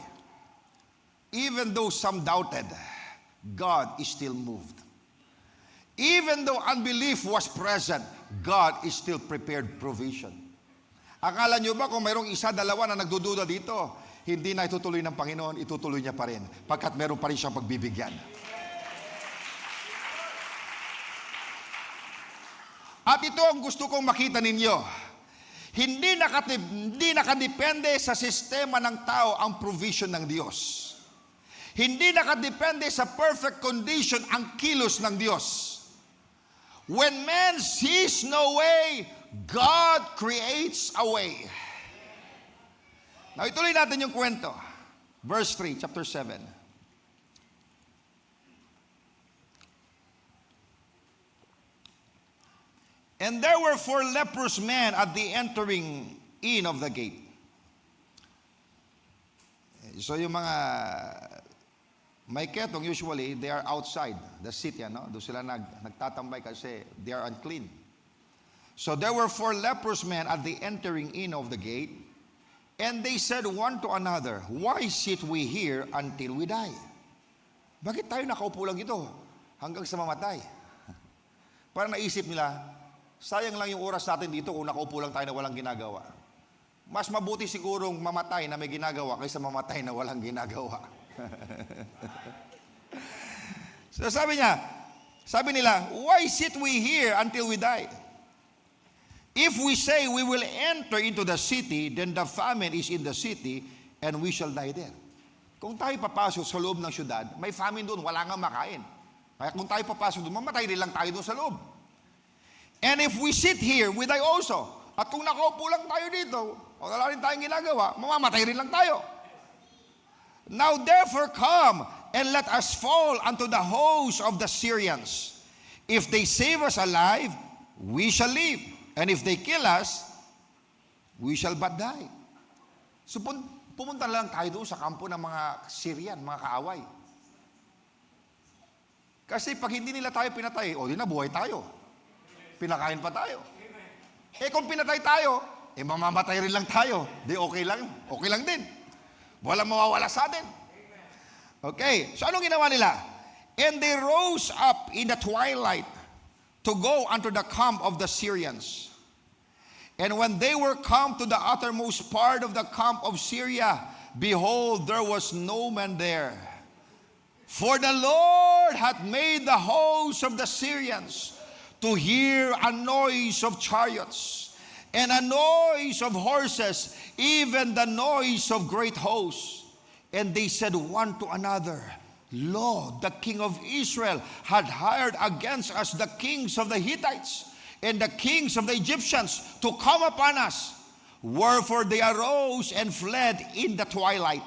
Even though some doubted, God is still moved. Even though unbelief was present, God is still prepared provision. Akala nyo ba kung mayroong isa, dalawa na nagdududa dito, hindi na itutuloy ng Panginoon, itutuloy niya pa rin, pagkat meron pa rin siyang pagbibigyan. At ito ang gusto kong makita ninyo. Hindi nakadepende sa sistema ng tao ang provision ng Diyos. Hindi nakadepende sa perfect condition ang kilos ng Diyos. When man sees no way, God creates a way. Now, ituloy natin yung kwento. Verse 3, chapter 7. And there were 4 leprous men at the entering in of the gate. So yung mga may ketong, usually, they are outside the city. Doon sila nagtatambay kasi they are unclean. So there were 4 leprous men at the entering in of the gate. And they said one to another, why sit we here until we die? Bakit tayo nakaupo lang ito hanggang sa mamatay? Parang naisip nila, sayang lang yung oras natin dito kung nakaupo lang tayo na walang ginagawa. Mas mabuti sigurong mamatay na may ginagawa kaysa mamatay na walang ginagawa. So sabi nila, why sit we here until we die? If we say we will enter into the city, then the famine is in the city, and we shall die there. Kung tayo papasok sa loob ng syudad, may famine doon, wala nga makain. Kaya kung tayo papasok doon, mamatay rin lang tayo doon sa loob. And if we sit here, we die also. At kung nakaupo lang tayo dito, o wala rin tayong ginagawa, mamamatay rin lang tayo. Now therefore come, and let us fall unto the host of the Syrians. If they save us alive, we shall live. And if they kill us, we shall but die. So pumunta lang tayo doon sa kampo ng mga Syrian, mga kaaway. Kasi pag hindi nila tayo pinatay, di na buhay tayo. Pinakain pa tayo. Kung pinatay tayo, mamamatay rin lang tayo. Di okay lang din. Walang mawawala sa atin. Okay, so anong ginawa nila? And they rose up in the twilight to go unto the camp of the Syrians. And when they were come to the uttermost part of the camp of Syria, behold, there was no man there. For the Lord hath made the host of the Syrians to hear a noise of chariots, and a noise of horses, even the noise of great hosts. And they said one to another, Lo, the king of Israel had hired against us the kings of the Hittites and the kings of the Egyptians to come upon us. Wherefore they arose and fled in the twilight,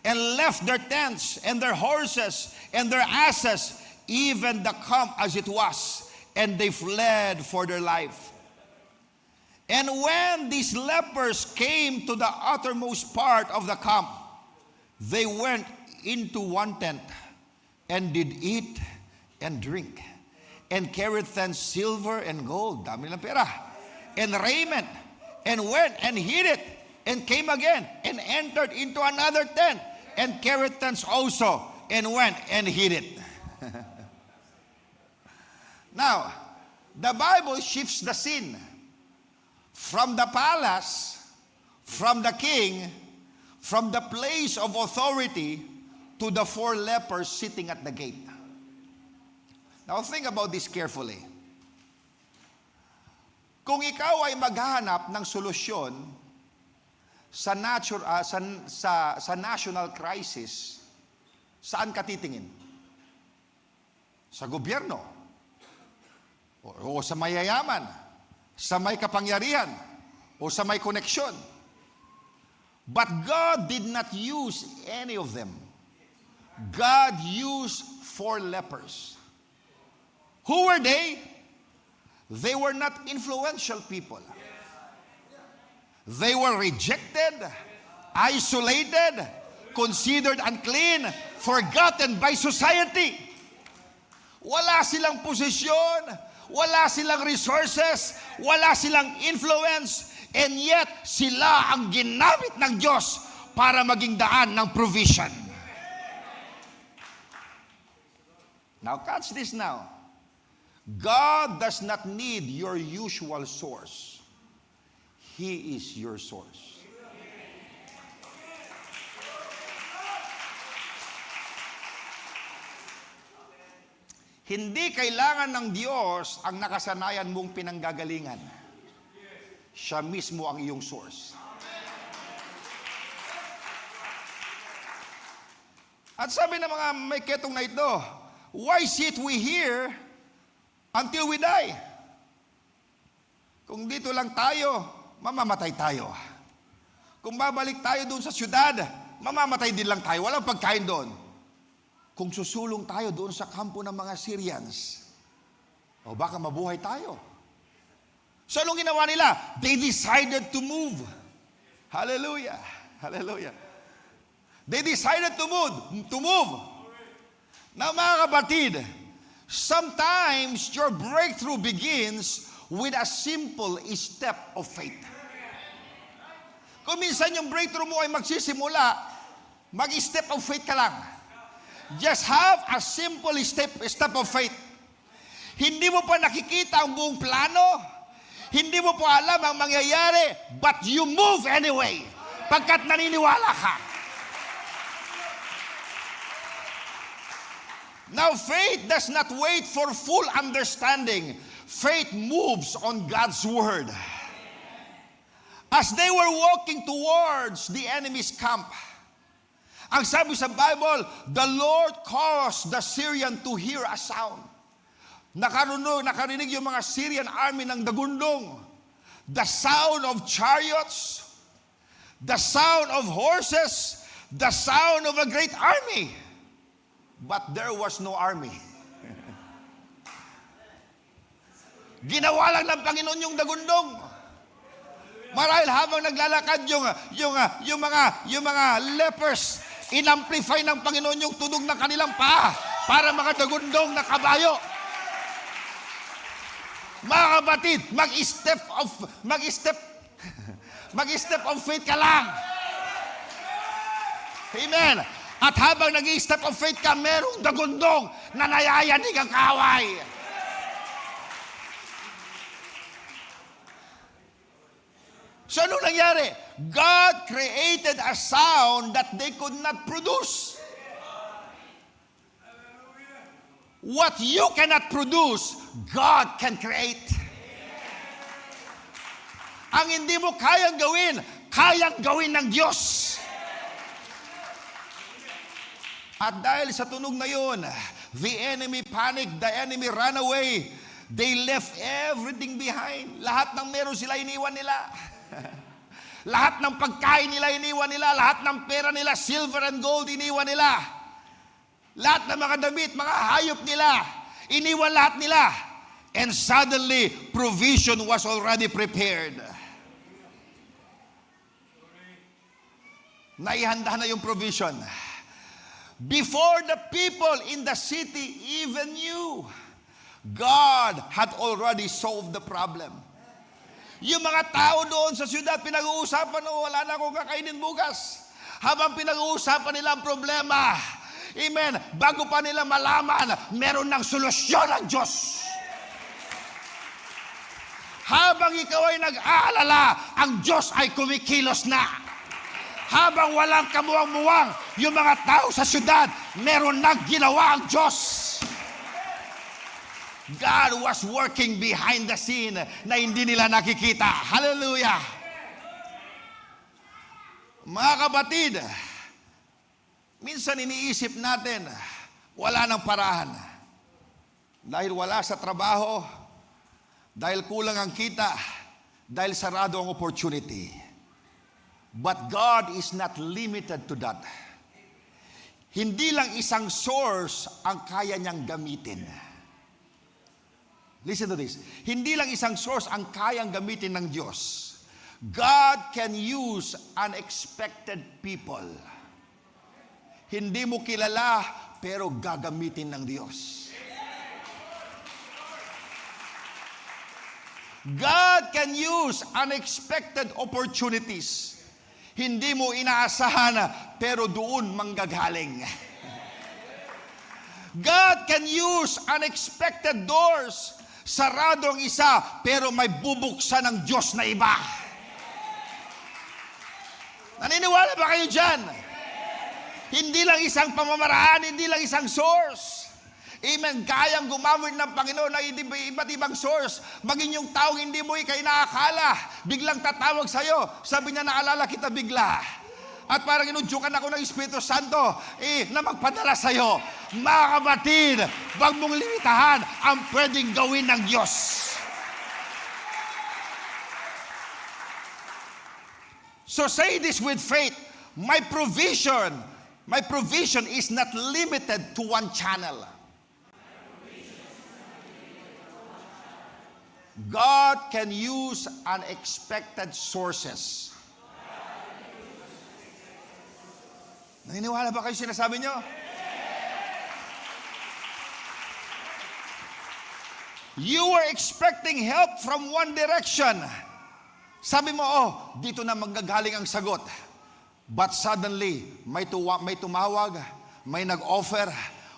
and left their tents and their horses and their asses, even the camp as it was, and they fled for their life. And when these lepers came to the uttermost part of the camp, they went into one tent, and did eat and drink, and carried thence silver and gold, dami ng pera, and raiment, and went and hid it, and came again, and entered into another tent, and carried thence also, and went and hid it. Now, the Bible shifts the scene from the palace, from the king, from the place of authority, to the 4 lepers sitting at the gate. Now think about this carefully. Kung ikaw ay maghahanap ng solusyon sa national crisis, saan ka titingin? Sa gobyerno? O sa mayayaman? Sa may kapangyarihan? O sa may koneksyon? But God did not use any of them. God used 4 lepers. Who were they? They were not influential people. They were rejected, isolated, considered unclean, forgotten by society. Wala silang posisyon, wala silang resources, wala silang influence, and yet sila ang ginamit ng Diyos para maging daan ng provision. Now catch this now. God does not need your usual source. He is your source. Hindi kailangan ng Diyos ang nakasanayan mong pinanggagalingan. Siya mismo ang iyong source. At sabi ng mga may ketong na ito, why sit we here until we die? Kung dito lang tayo, mamamatay tayo. Kung babalik tayo doon sa syudad, mamamatay din lang tayo. Walang pagkain doon. Kung susulong tayo doon sa kampo ng mga Syrians, o baka mabuhay tayo. So anong ginawa nila? They decided to move. Hallelujah. Hallelujah. They decided to move. Now mga kapatid, sometimes your breakthrough begins with a simple step of faith. Kung minsan yung breakthrough mo ay magsisimula, mag-step of faith ka lang. Just have a simple step of faith. Hindi mo pa nakikita ang buong plano, hindi mo pa alam ang mangyayari, but you move anyway, pagkat naniniwala ka. Now, faith does not wait for full understanding. Faith moves on God's word. As they were walking towards the enemy's camp, ang sabi sa Bible, the Lord caused the Syrian to hear a sound. Nakarinig yung mga Syrian army ng dagundong. The sound of chariots, the sound of horses, the sound of a great army. But there was no army. Ginawa lang ng Panginoon yung dagundong. Marahil habang naglalakad yung mga lepers, inamplify ng Panginoon yung tunog ng kanilang paa para mga dagundong na kabayo. Mga kapatid, mag-step of faith ka lang. Amen. At habang nag-i-step of faith ka, merong dagundong na nayayanig ang kaaway. So ano nangyari? God created a sound that they could not produce. What you cannot produce, God can create. Ang hindi mo kayang gawin ng Diyos. At dahil sa tunog na yun, the enemy panicked, the enemy ran away. They left everything behind. Lahat ng meron sila iniwan nila. Lahat ng pagkain nila iniwan nila. Lahat ng pera nila, silver and gold, iniwan nila. Lahat ng mga damit, mga hayop nila, iniwan lahat nila. And suddenly, provision was already prepared. Naihanda na yung provision. Before the people in the city even knew, God had already solved the problem. Yung mga tao doon sa siyudad, pinag-uusapan, wala na akong kakainin bukas. Habang pinag-uusapan nila ang problema, amen, bago pa nila malaman, meron ng solusyon ang Diyos. Habang ikaw ay nag-aalala, ang Diyos ay kumikilos na. habang walang kamuwang-muwang, yung mga tao sa syudad, meron nang ginawa ang Diyos. God was working behind the scene na hindi nila nakikita. Hallelujah! Mga kapatid, minsan iniisip natin, wala nang paraan. Dahil wala sa trabaho, dahil kulang ang kita, dahil sarado ang opportunity. But God is not limited to that. Hindi lang isang source ang kaya niyang gamitin. Listen to this. Hindi lang isang source ang kayang gamitin ng Diyos. God can use unexpected people. Hindi mo kilala, pero gagamitin ng Diyos. God can use unexpected opportunities. Hindi mo inaasahan, pero doon manggagaling. God can use unexpected doors. Sarado ang isa, pero may bubuksan ng Diyos na iba. Naniniwala ba kayo dyan? Hindi lang isang pamamaraan, hindi lang isang source. Amen. Kayang gumamit ng Panginoon ng iba't ibang source. Maging yung taong hindi mo ikay inaakala, biglang tatawag sa'yo. Sabi niya, naalala kita bigla. At parang inudyukan ako ng Espiritu Santo na magpadala sa'yo. Mga kapatid, wag mong limitahan ang pwedeng gawin ng Diyos. So say this with faith. My provision is not limited to one channel. God can use unexpected sources. Naniniwala ba kayo sinasabi nyo? You were expecting help from one direction. Sabi mo, dito na manggagaling ang sagot. But suddenly, may tumawag, may nag-offer,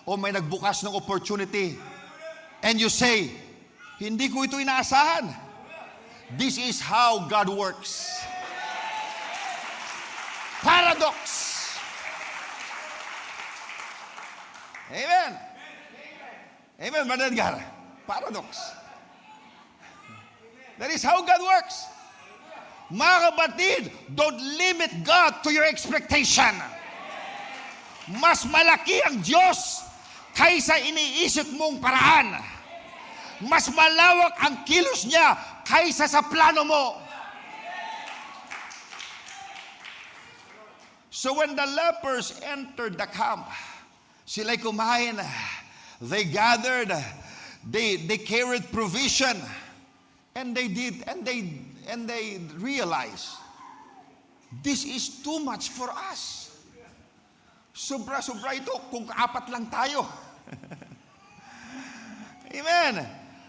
o may nagbukas ng opportunity. And you say, hindi ko ito inaasahan. This is how God works. Paradox. Amen. Amen, Brother Edgar. Paradox. That is how God works. Mga kapatid, don't limit God to your expectation. Mas malaki ang Diyos kaysa iniisip mong paraan. Mas malawak ang kilos niya kaysa sa plano mo. So when the lepers entered the camp, sila'y kumain, they gathered, they carried provision, and they realized, this is too much for us. Sobra-sobra ito kung 4 lang tayo. Amen.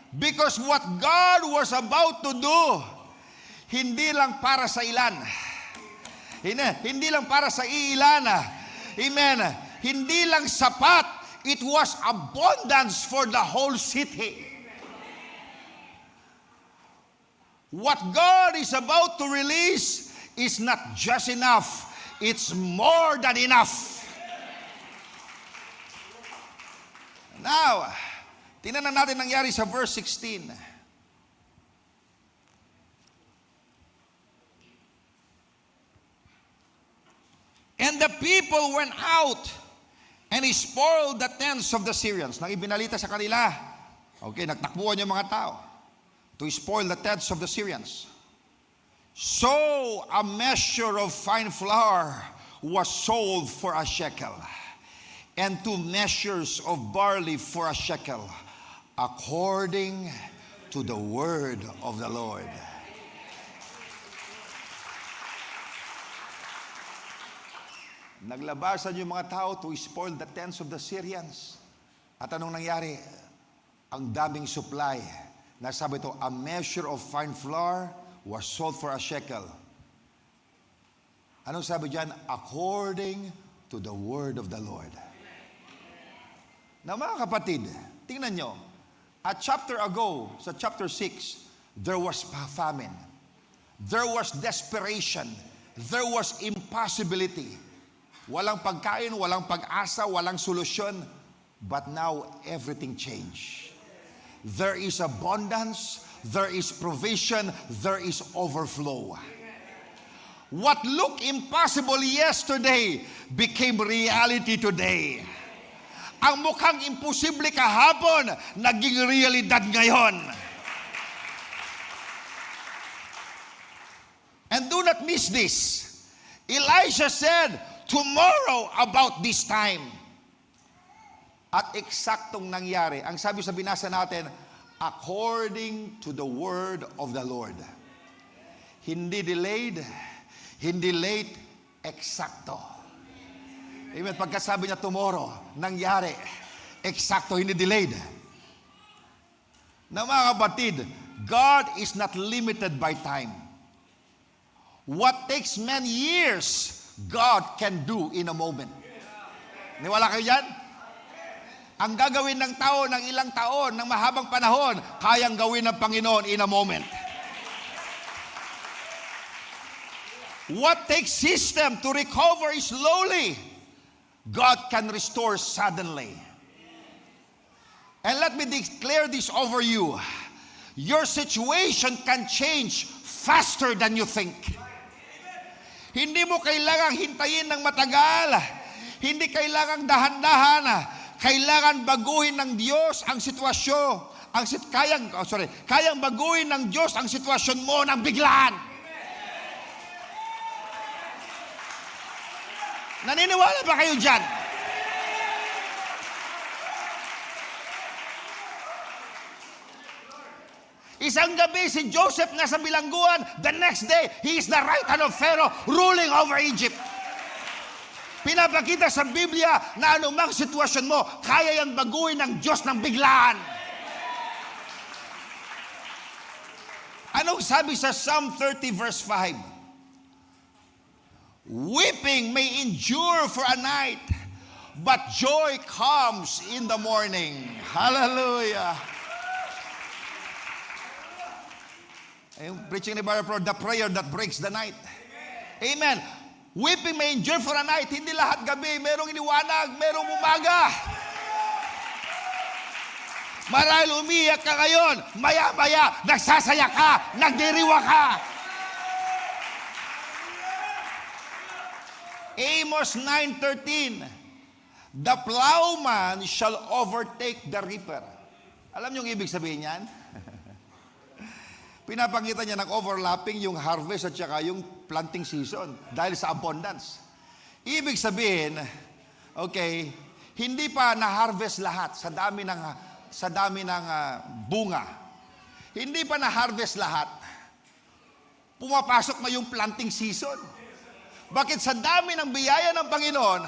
Because what God was about to do, hindi lang para sa ilan. Hindi lang para sa iilan. Amen. Hindi lang sapat, it was abundance for the whole city. What God is about to release is not just enough, it's more than enough. Now, tingnan natin nangyari sa verse 16. And the people went out and he spoiled the tents of the Syrians. Nang ibinalita sa kanila, nagtakbuhan yung mga tao to spoil the tents of the Syrians. So a measure of fine flour was sold for a shekel, and 2 measures of barley for a shekel, according to the word of the Lord. Naglabasan yung mga tao to spoil the tents of the Syrians. At anong nangyari? Ang daming supply. Nasabi ito, a measure of fine flour was sold for a shekel. Anong sabi dyan? According to the word of the Lord. Now mga kapatid, tingnan nyo. A chapter ago, sa chapter 6, there was famine. There was desperation. There was impossibility. Walang pagkain, walang pag-asa, walang solusyon. But now, everything changed. There is abundance, there is provision, there is overflow. What looked impossible yesterday became reality today. Ang mukhang imposible kahapon, naging realidad ngayon. And do not miss this. Elijah said, tomorrow about this time. At eksaktong nangyari. Ang sabi sa binasa natin, according to the word of the Lord. Hindi delayed, hindi late, eksakto. Amen. Pagkasabi niya tomorrow, nangyari, eksakto, hindi delayed. Na mga kapatid, God is not limited by time. What takes many years, God can do in a moment. Niwala kayo dyan? Ang gagawin ng tao ng ilang taon, ng mahabang panahon, kayang gawin ng Panginoon in a moment. What takes system to recover slowly, God can restore suddenly. And let me declare this over you. Your situation can change faster than you think. Hindi mo kailangang hintayin ng matagal. Hindi kailangang dahan-dahan. Kailangan baguhin ng Diyos ang sitwasyon. Kayang baguhin ng Diyos ang sitwasyon mo ng biglaan. Naniniwala ba kayo dyan? Isang gabi si Joseph nasa bilangguan, the next day, he is the right hand of Pharaoh ruling over Egypt. Pinapakita sa Biblia na anumang sitwasyon mo, kaya yang baguhin ng Diyos ng biglaan. Anong sabi sa Psalm 30 verse 5? Weeping may endure for a night, but joy comes in the morning. Hallelujah. Yung preaching ni Brother Pro, the prayer that breaks the night. Amen. Weeping may endure for a night. Hindi lahat gabi. Merong iniwanag, merong umaga. Marahil umiyak ka ngayon, maya-maya, nagsasaya ka, nagdiriwa ka. Amos 9:13, the plowman shall overtake the reaper. Alam niyo yung ibig sabihin niyan? Pinapakita niya ng overlapping yung harvest at saka yung planting season dahil sa abundance. Ibig sabihin, okay, hindi pa na-harvest lahat sa dami ng bunga. Hindi pa na-harvest lahat. Pumapasok na yung planting season. Bakit sa dami ng biyaya ng Panginoon,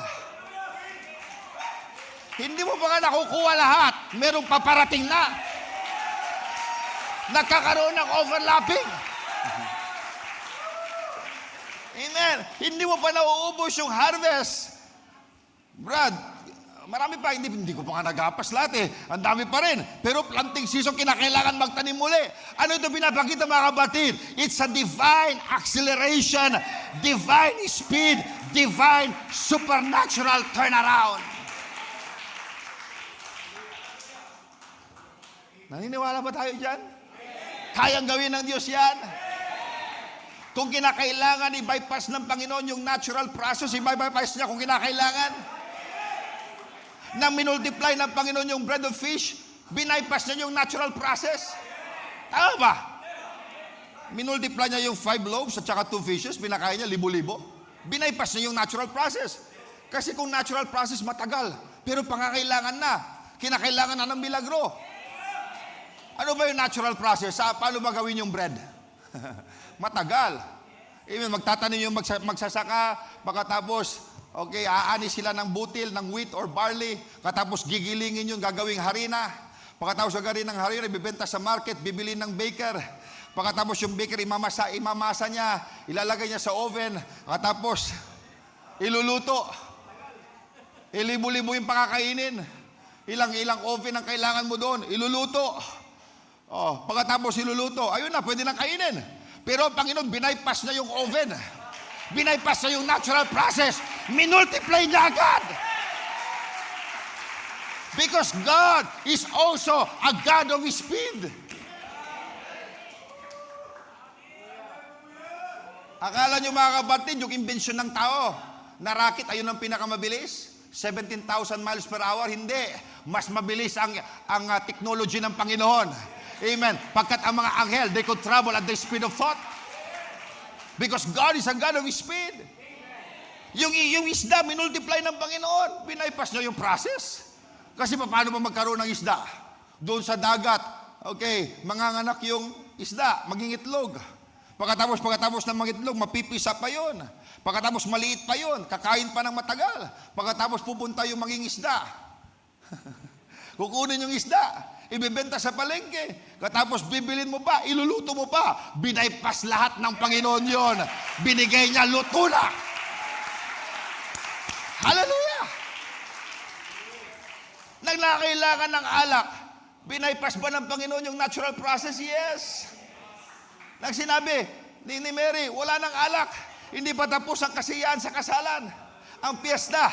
hindi mo pa nga nakukuha lahat, merong paparating na. Nagkakaroon ng overlapping. Amen. Hindi mo pa nauubos yung harvest. Brad, marami pa, hindi ko pa nga nagapas lahat eh. Ang dami pa rin. Pero planting season, kinakailangan magtanim muli. Ano ito pinapakita mga kapatid? It's a divine acceleration, divine speed, divine supernatural turnaround. Naniniwala ba tayo dyan? Kayang gawin ng Diyos yan. Kung kinakailangan, i-bypass ng Panginoon yung natural process, i-bypass niya kung kinakailangan. Nang minultiply ng Panginoon yung bread of fish, binaypass niya yung natural process. Tama ba? Minultiply niya yung 5 loaves at saka 2 fishes, pinakain niya libo-libo. Binaypass niya yung natural process. Kasi kung natural process, matagal. Pero pangakailangan na. Kinakailangan na ng milagro. Ano ba yung natural process? Paano ba gawin yung bread? Matagal. Amen. Magtatanim yung magsasaka, pagkatapos, okay, aani sila ng butil, ng wheat or barley, katapos gigilingin yung gagawing harina. Pagkatapos gagawin ng harina, ibibenta sa market, bibili ng baker. Pagkatapos yung baker, imamasa niya, ilalagay niya sa oven, katapos, iluluto. Libo-libo yung pakakainin. Ilang oven ang kailangan mo doon, iluluto. Pagkatapos iluluto, ayun na, pwede nang kainin. Pero ang Panginoon, binaypass na yung oven. Binaypas na yung natural process. Minultiply niya agad. Because God is also a God of speed. Akala nyo mga kapatid, yung invention ng tao, na rocket, ayun ang pinakamabilis? 17,000 miles per hour? Hindi. Mas mabilis ang technology ng Panginoon. Amen. Pagkat ang mga anghel, they could travel at the speed of thought. Because God is a God of speed. Yung isda, minultiply ng Panginoon. Binaypas niya yung process. Kasi paano ba magkaroon ng isda? Doon sa dagat, okay, manganganak yung isda, maging itlog. Pagkatapos ng mga itlog, mapipisa pa yon. Pagkatapos maliit pa yon, kakain pa ng matagal. Pagkatapos pupunta yung maging isda. Kukunin yung isda, ibebenta sa palengke. Katapos bibilin mo pa, iluluto mo pa. Binaypas lahat ng Panginoon yon. Binigay niya luto na. Hallelujah! Nagkakailangan ng alak. Binaypas ba ng Panginoon yung natural process? Yes. Nagsinabi ni Mary, wala nang alak. Hindi pa tapos ang kasiyahan sa kasalan. Ang piyesta.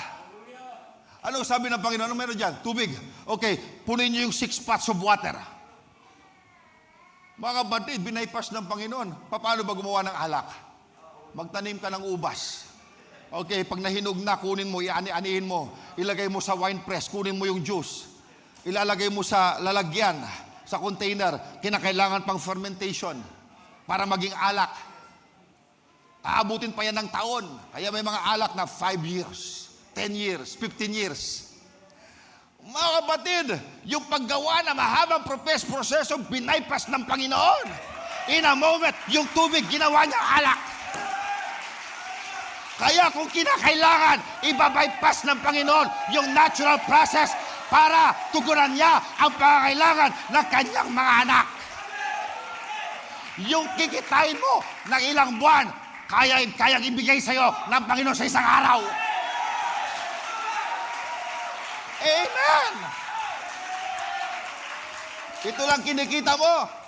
Ano sabi ng Panginoon? Ano meron dyan? Tubig. Okay, punin niyo yung 6 pots of water. Mga kapatid, binaypas ng Panginoon. Paano ba gumawa ng alak? Magtanim ka ng ubas. Okay, pag nahinog na, kunin mo, iani-anihin mo. Ilagay mo sa wine press, kunin mo yung juice. Ilalagay mo sa lalagyan, sa container. Kinakailangan pang fermentation para maging alak. Aabutin pa yan ng taon. Kaya may mga alak na 5 years, 10 years, 15 years. Mga kapatid, yung paggawa na mahabang proseso, binaypas ng Panginoon. In a moment, yung tubig, ginawa niya alak. Kaya kung kinakailangan, ibabypass ng Panginoon yung natural process para tugunan niya ang pangangailangan ng kanyang mga anak. Yung kikitain mo ng ilang buwan, kayang ibigay sa'yo ng Panginoon sa isang araw. Amen! Ito lang kinikita mo.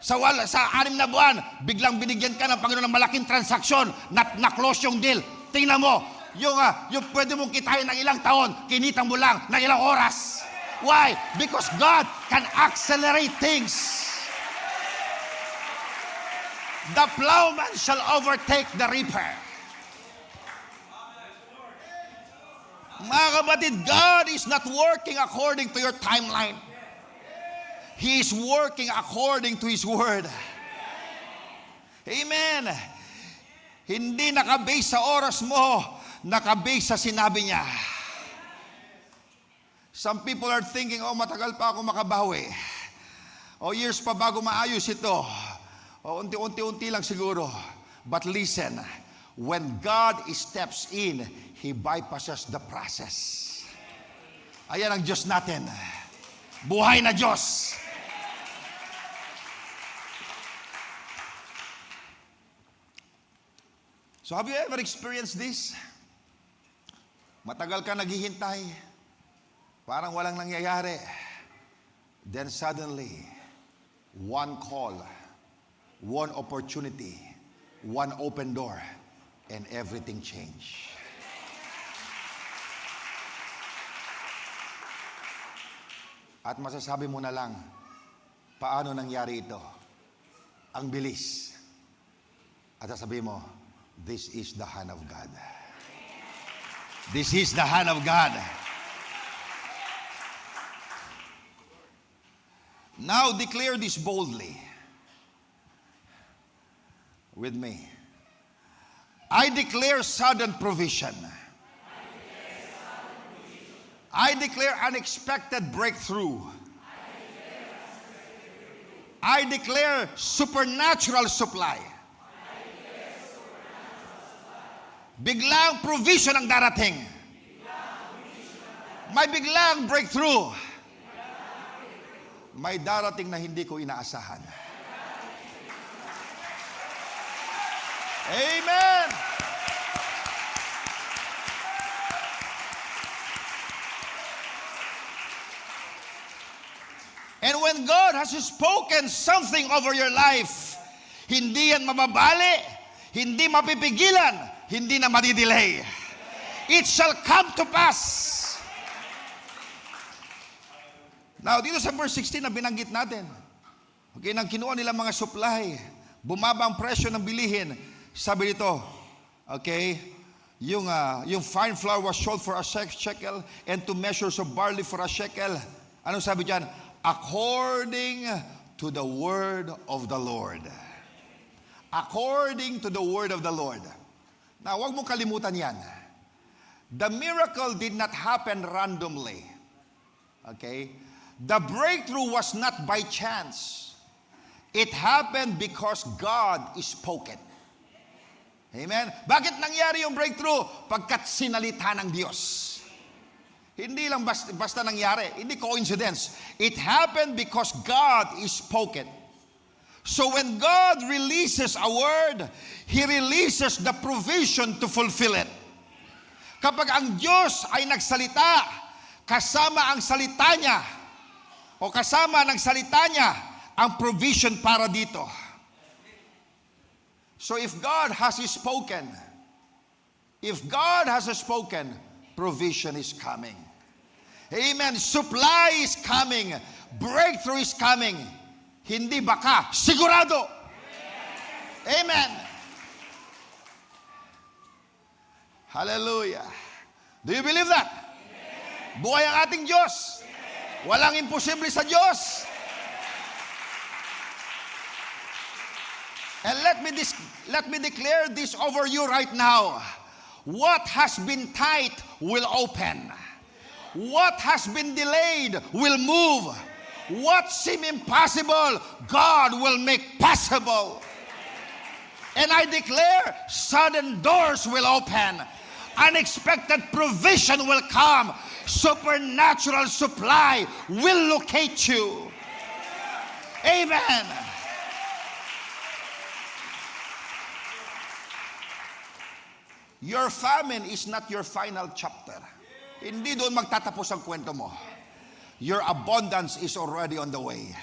Sa 6 na buwan, biglang binigyan ka ng Panginoon ng malaking transaksyon, na-close yung deal. Tingnan mo, yung pwede mong kitain ng ilang taon, kinita mo lang ng ilang oras. Why? Because God can accelerate things. The plowman shall overtake the reaper. Mga kapatid, God is not working according to your timeline. He is working according to His Word. Amen. Hindi nakabase sa oras mo, nakabase sa sinabi niya. Some people are thinking, matagal pa ako makabawi. Years pa bago maayos ito. Unti-unti lang siguro. But listen, when God steps in, He bypasses the process. Ayan ang Diyos natin. Buhay na Diyos. So have you ever experienced this? Matagal ka naghihintay, parang walang nangyayari. Then suddenly, one call, one opportunity, one open door, and everything changed. At masasabi mo na lang, paano nangyari ito? Ang bilis. At sasabihin mo, this is the hand of God. This is the hand of God. Now declare this boldly with me. I declare sudden provision. I declare unexpected breakthrough. I declare supernatural supply. Biglang provision ang darating. May biglang breakthrough. May darating na hindi ko inaasahan. Amen! And when God has spoken something over your life, hindi yan mababali, hindi mapipigilan, hindi na madidelay. It shall come to pass. Now, dito sa verse 16 na binanggit natin, okay, nang kinuha nila mga supply, bumaba ang presyo ng bilihin. Sabi dito, okay, yung fine flour was sold for a shekel and 2 measures of barley for a shekel. Anong sabi dyan? According to the word of the Lord. According to the word of the Lord. Now, huwag mong kalimutan yan. The miracle did not happen randomly. Okay? The breakthrough was not by chance. It happened because God spoke it. Amen? Bakit nangyari yung breakthrough? Pagkat sinalita ng Diyos. Hindi lang basta nangyari. Hindi coincidence. It happened because God spoke it. So when God releases a word, He releases the provision to fulfill it. Kapag ang Diyos ay nagsalita, kasama ang salita niya, o kasama ng salita niya, ang provision para dito. So if God has spoken, provision is coming. Amen. Supply is coming. Breakthrough is coming. Hindi baka, sigurado. Amen. Hallelujah. Do you believe that? Buhay ang ating Diyos. Walang imposible sa Diyos. And let me declare this over you right now. What has been tight will open. What has been delayed will move. What seemed impossible, God will make possible. And I declare, sudden doors will open. Unexpected provision will come. Supernatural supply will locate you. Amen. Your famine is not your final chapter. Hindi doon magtatapos ang kwento mo. Your abundance is already on the way.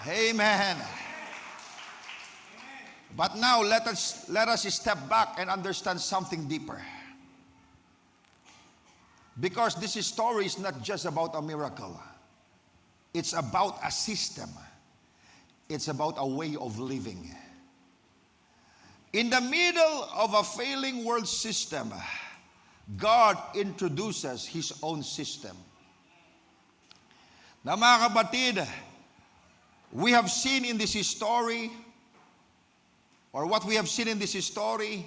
Amen. But now let us step back and understand something deeper. Because this story is not just about a miracle. It's about a system. It's about a way of living. In the middle of a failing world system, God introduces His own system. Now mga kapatid, we have seen in this story, or what we have seen in this story,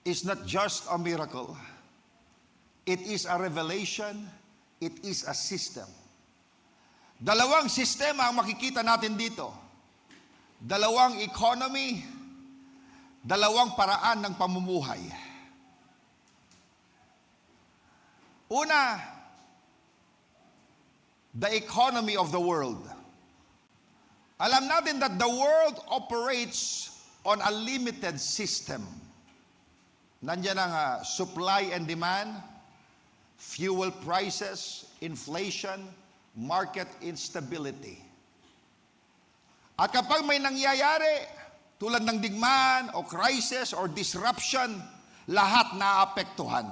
is not just a miracle. It is a revelation. It is a system. Dalawang sistema ang makikita natin dito. Dalawang economy, dalawang paraan ng pamumuhay. Una, the economy of the world. Alam natin that the world operates on a limited system. Nandiyan ang supply and demand, fuel prices, inflation, market instability. At kapag may nangyayari, tulad ng digmaan o crisis or disruption, lahat naapektuhan.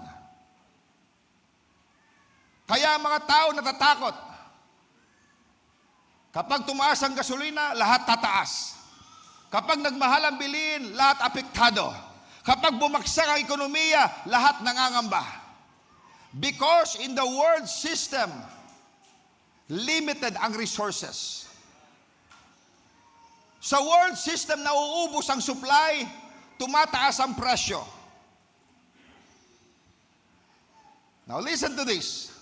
Kaya ang mga tao natatakot. Kapag tumaas ang gasolina, lahat tataas. Kapag nagmahal ang bilihin, lahat apektado. Kapag bumagsak ang ekonomiya, lahat nangangamba. Because in the world system, limited ang resources. Sa world system, nauubos ang supply, tumataas ang presyo. Now listen to this.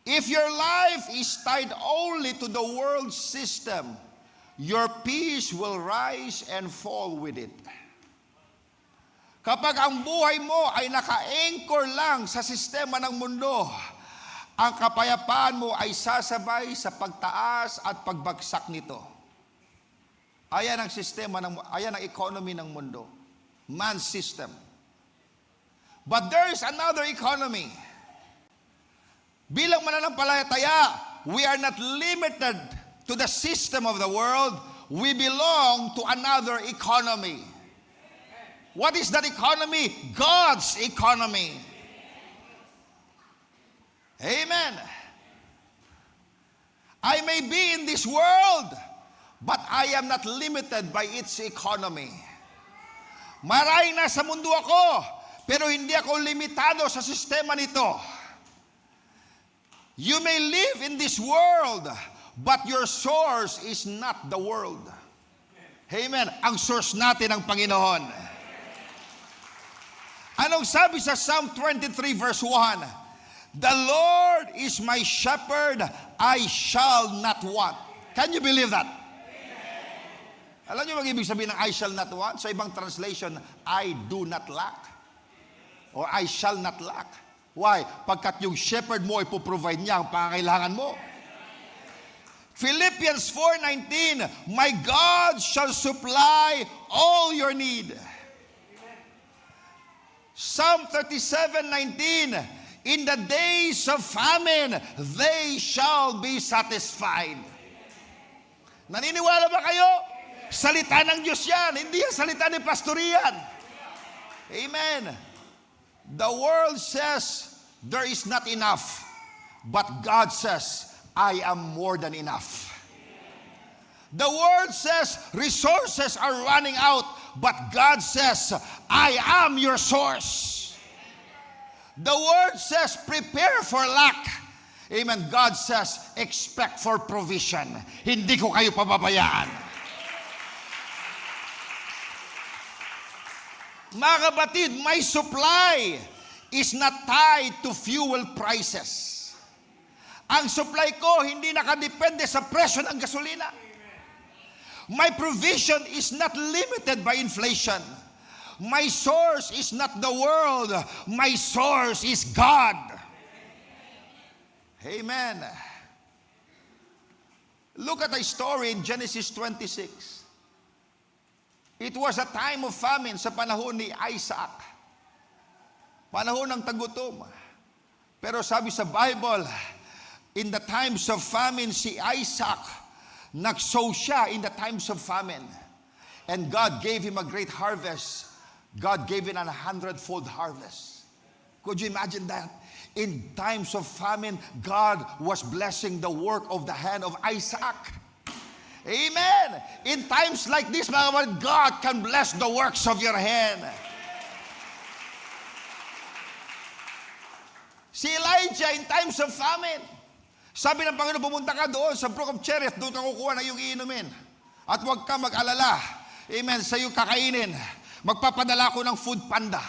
If your life is tied only to the world system, your peace will rise and fall with it. Kapag ang buhay mo ay naka-anchor lang sa sistema ng mundo, ang kapayapaan mo ay sasabay sa pagtaas at pagbagsak nito. Ayan ang ayan ang economy ng mundo. Man's system. But there is another economy. Bilang mananampalataya, we are not limited to the system of the world. we belong to another economy. What is that economy? God's economy. Amen. I may be in this world, but I am not limited by its economy. Maraming nasa mundo ako, pero hindi ako limitado sa sistema nito. You may live in this world, but your source is not the world. Amen. Ang source natin ang Panginoon. Anong sabi sa Psalm 23 verse 1? The Lord is my shepherd, I shall not want. Can you believe that? Alam niyo ang ibig sabihin ng I shall not want? Sa ibang translation, I do not lack. Or I shall not lack. Why? Pagkat yung shepherd mo, ipoprovide niya ang pangangailangan mo. Philippians 4:19, my God shall supply all your need. Psalm 37:19, in the days of famine, they shall be satisfied. Naniniwala ba kayo? Salita ng Diyos yan, hindi yan salita ni pastor yan. Amen. The world says there is not enough, but God says, I am more than enough. The world says resources are running out, but God says, I am your source. The word says prepare for lack. Amen. God says expect for provision. Hindi ko kayo pababayaan. Mga kapatid, my supply is not tied to fuel prices. Ang supply ko hindi nakadepende sa presyo ng gasolina. My provision is not limited by inflation. My source is not the world. My source is God. Amen. Look at a story in Genesis 26. It was a time of famine sa panahon ni Isaac. Panahon ng tagutom. Pero sabi sa Bible, in the times of famine, si Isaac, nagsow siya in the times of famine. And God gave him a great harvest. God gave him 100-fold harvest. Could you imagine that? In times of famine, God was blessing the work of the hand of Isaac. Amen. In times like this, mga kapatid, God can bless the works of your hand. Si Elijah, in times of famine, sabi ng Panginoon, pumunta ka doon sa Brook of Cherith, doon ka kukuha na yung iinumin. At huwag ka mag-alala. Amen. Sa iyo kakainin. Magpapadala ko ng food panda.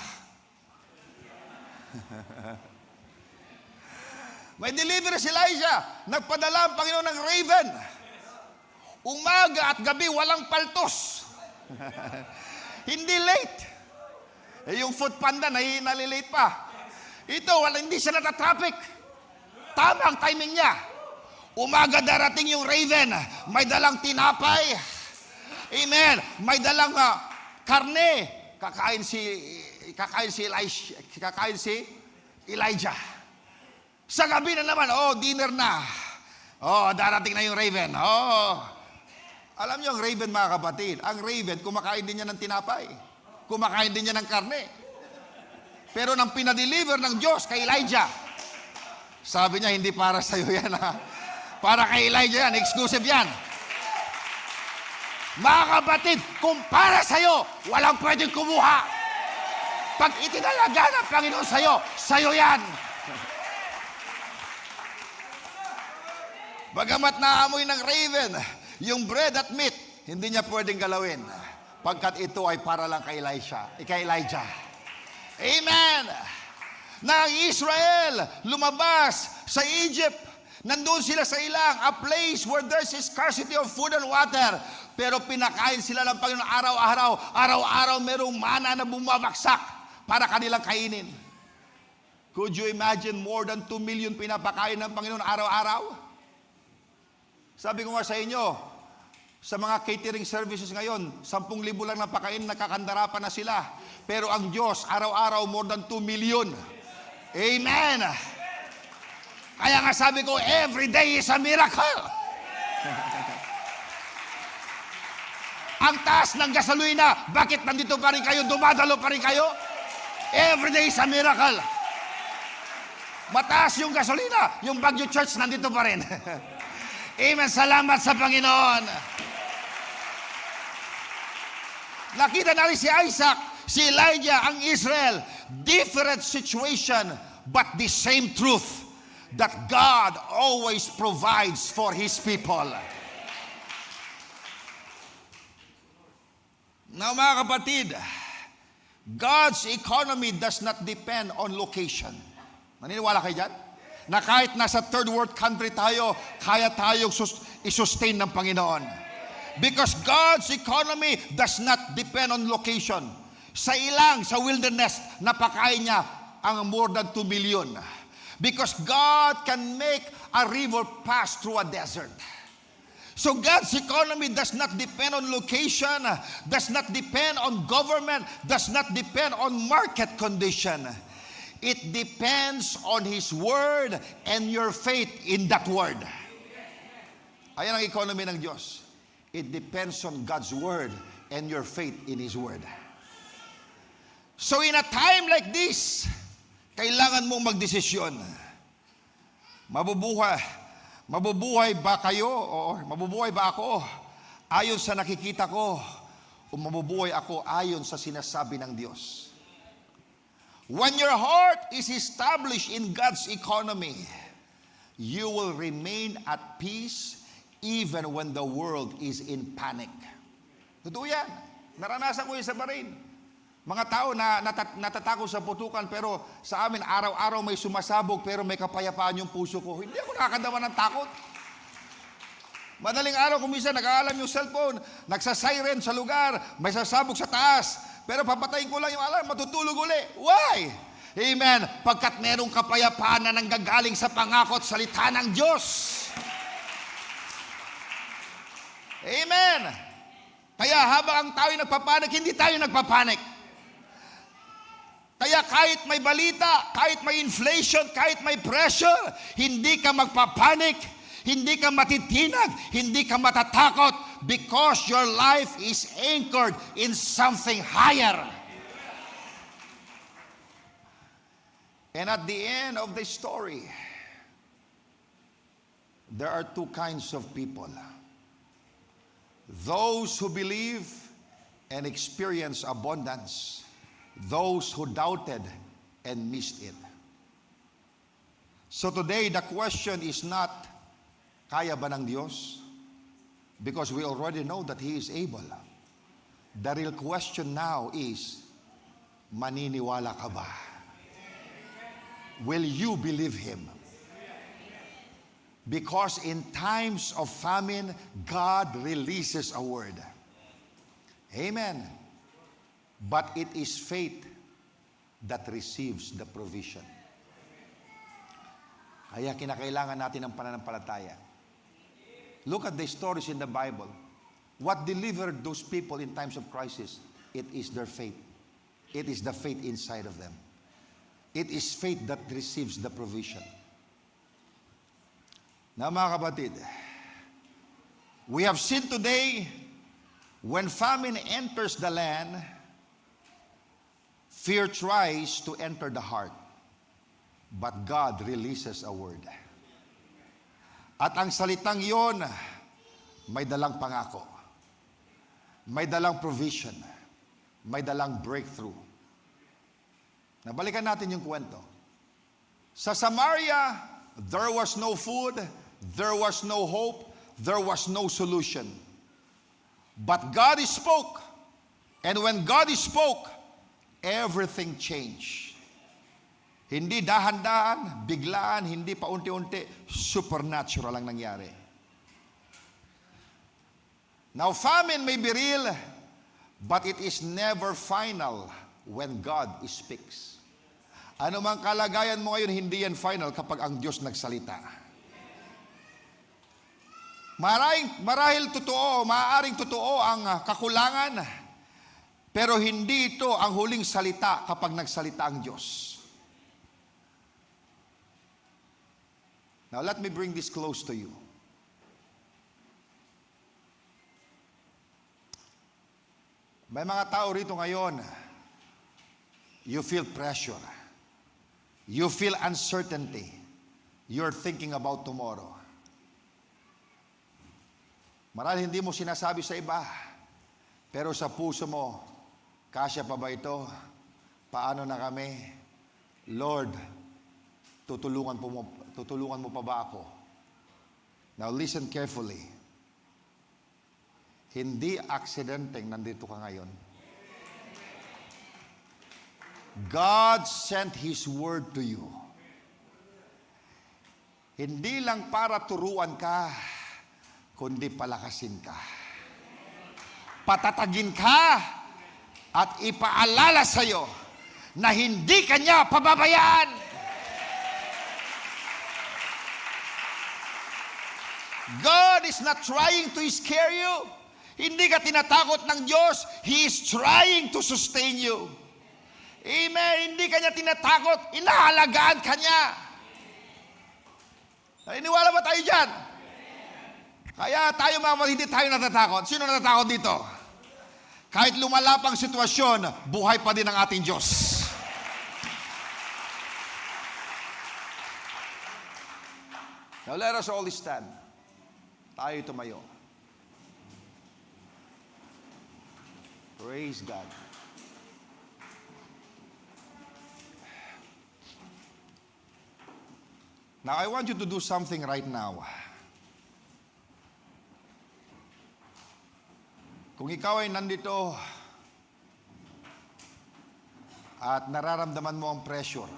May delivery si Elijah. Nagpadala ang Panginoon ng raven. Umaga at gabi, walang paltos. Hindi late. Yung food panda, nalilate pa. Ito, hindi siya natatraffic. Tama ang timing niya. Umaga darating yung raven. May dalang tinapay. Amen. May dalang karne. Kakain si Elijah. Sa gabi na naman, dinner na. Darating na yung raven. Alam niyo ang raven, mga kapatid, ang raven, kumakain din niya ng tinapay. Kumakain din niya ng karne. Pero nang pinadeliver ng Diyos kay Elijah, sabi niya, hindi para sa'yo yan, ha? Para kay Elijah yan, exclusive yan. Mga kapatid, kung para sa'yo, walang pwedeng kumuha. Pag itinalaga ng Panginoon sa'yo yan. Bagamat naamoy ng raven, yung bread at meat, hindi niya pwedeng galawin. Pagkat ito ay para lang kay Elijah. Amen! Na ang Israel lumabas sa Egypt. Nandun sila sa ilang, a place where there's a scarcity of food and water. Pero pinakain sila ng Panginoon araw-araw. Araw-araw merong mana na bumabaksak para kanilang kainin. Could you imagine more than 2 million pinapakain ng Panginoon araw-araw? Sabi ko nga sa inyo, sa mga catering services ngayon, 10,000 lang na pakain, nakakandarapan na sila. Pero ang Diyos, araw-araw, more than 2 million. Amen! Kaya nga sabi ko, every day is a miracle. Ang taas ng gasolina, bakit nandito pa rin kayo? Dumadalo pa rin kayo? Every day is a miracle. Mataas yung gasolina, yung Baguio Church nandito pa rin. Amen. Salamat sa Panginoon. Nakita natin si Isaac, si Elijah, ang Israel. Different situation, but the same truth. That God always provides for His people. Now mga kapatid, God's economy does not depend on location. Naniniwala kayo dyan? Na kahit nasa third world country tayo, kaya tayong i-sustain ng Panginoon. Because God's economy does not depend on location. Sa ilang, sa wilderness, napakain niya ang more than 2 million. Because God can make a river pass through a desert. So God's economy does not depend on location, does not depend on government, does not depend on market condition. It depends on His Word and your faith in that Word. Ayan ang economy ng Diyos. It depends on God's Word and your faith in His Word. So in a time like this, kailangan mong magdesisyon. Mabubuhay ba kayo o mabubuhay ba ako ayon sa nakikita ko o mabubuhay ako ayon sa sinasabi ng Diyos? When your heart is established in God's economy, you will remain at peace even when the world is in panic. Totoo yan. Naranasan ko yun sa Bahrain. Mga tao na natatakot sa putukan, pero sa amin araw-araw may sumasabog pero may kapayapaan yung puso ko. Hindi ako nakakadama ng takot. Madaling araw kung minsan nag-aalam yung cellphone, nagsasiren sa lugar, may sasabog sa taas, pero papatayin ko lang yung alarm, matutulog uli. Why? Amen. Pagkat merong kapayapaan na nanggagaling sa pangako at salita ng Diyos. Amen. Kaya habang ang tao nagpapanik, hindi tayo nagpapanik. Kaya kahit may balita, kahit may inflation, kahit may pressure, hindi ka magpapanik, hindi ka matitinag, hindi ka matatakot because your life is anchored in something higher. And at the end of the story, there are two kinds of people. Those who believe and experience abundance. Those who doubted and missed it. So today, the question is not, kaya ba ng Diyos? Because we already know that He is able. The real question now is, maniniwala ka ba? Will you believe Him? Because in times of famine, God releases a word. Amen. But it is faith that receives the provision. Kaya kinakailangan natin ng pananampalataya. Look at the stories in the Bible. What delivered those people in times of crisis? It is their faith. It is the faith inside of them. It is faith that receives the provision. Now mga kapatid, we have seen today, when famine enters the land, fear tries to enter the heart, but God releases a word. At ang salitang yon, may dalang pangako, may dalang provision, may dalang breakthrough. Nabalikan natin yung kwento. Sa Samaria, there was no food, there was no hope, there was no solution. But God spoke, and when God spoke, everything changed. Hindi dahan-dahan, biglaan, hindi pa unti-unti, supernatural ang nangyari. Now, famine may be real, but it is never final when God speaks. Ano mang kalagayan mo ngayon, hindi yan final kapag ang Diyos nagsalita. Marahil totoo, maaaring totoo ang kakulangan, pero hindi ito ang huling salita kapag nagsalita ang Diyos. Now, let me bring this close to you. May mga tao rito ngayon, you feel pressure. You feel uncertainty. You're thinking about tomorrow. Marahil hindi mo sinasabi sa iba, pero sa puso mo, kasya pa ba ito? Paano na kami? Lord, tutulungan mo pa ba ako? Now listen carefully. Hindi aksidenteng nandito ka ngayon. God sent His word to you. Hindi lang para turuan ka, kundi palakasin ka. Patatagin ka at ipaalala sa iyo na hindi ka niya pababayaan. God is not trying to scare you. Hindi ka tinatakot ng Diyos. He is trying to sustain you. Amen. Hindi ka niya tinatakot. Inaalagaan ka niya. Naniniwala ba tayo dyan? Kaya tayo mga hindi tayo natatakot. Sino natatakot dito? Kahit lumalap ang sitwasyon, buhay pa din ang ating Diyos. Now let us all stand. Tayo tumayo. Praise God. Now, I want you to do something right now. Kung ikaw ay nandito at nararamdaman mo ang pressure,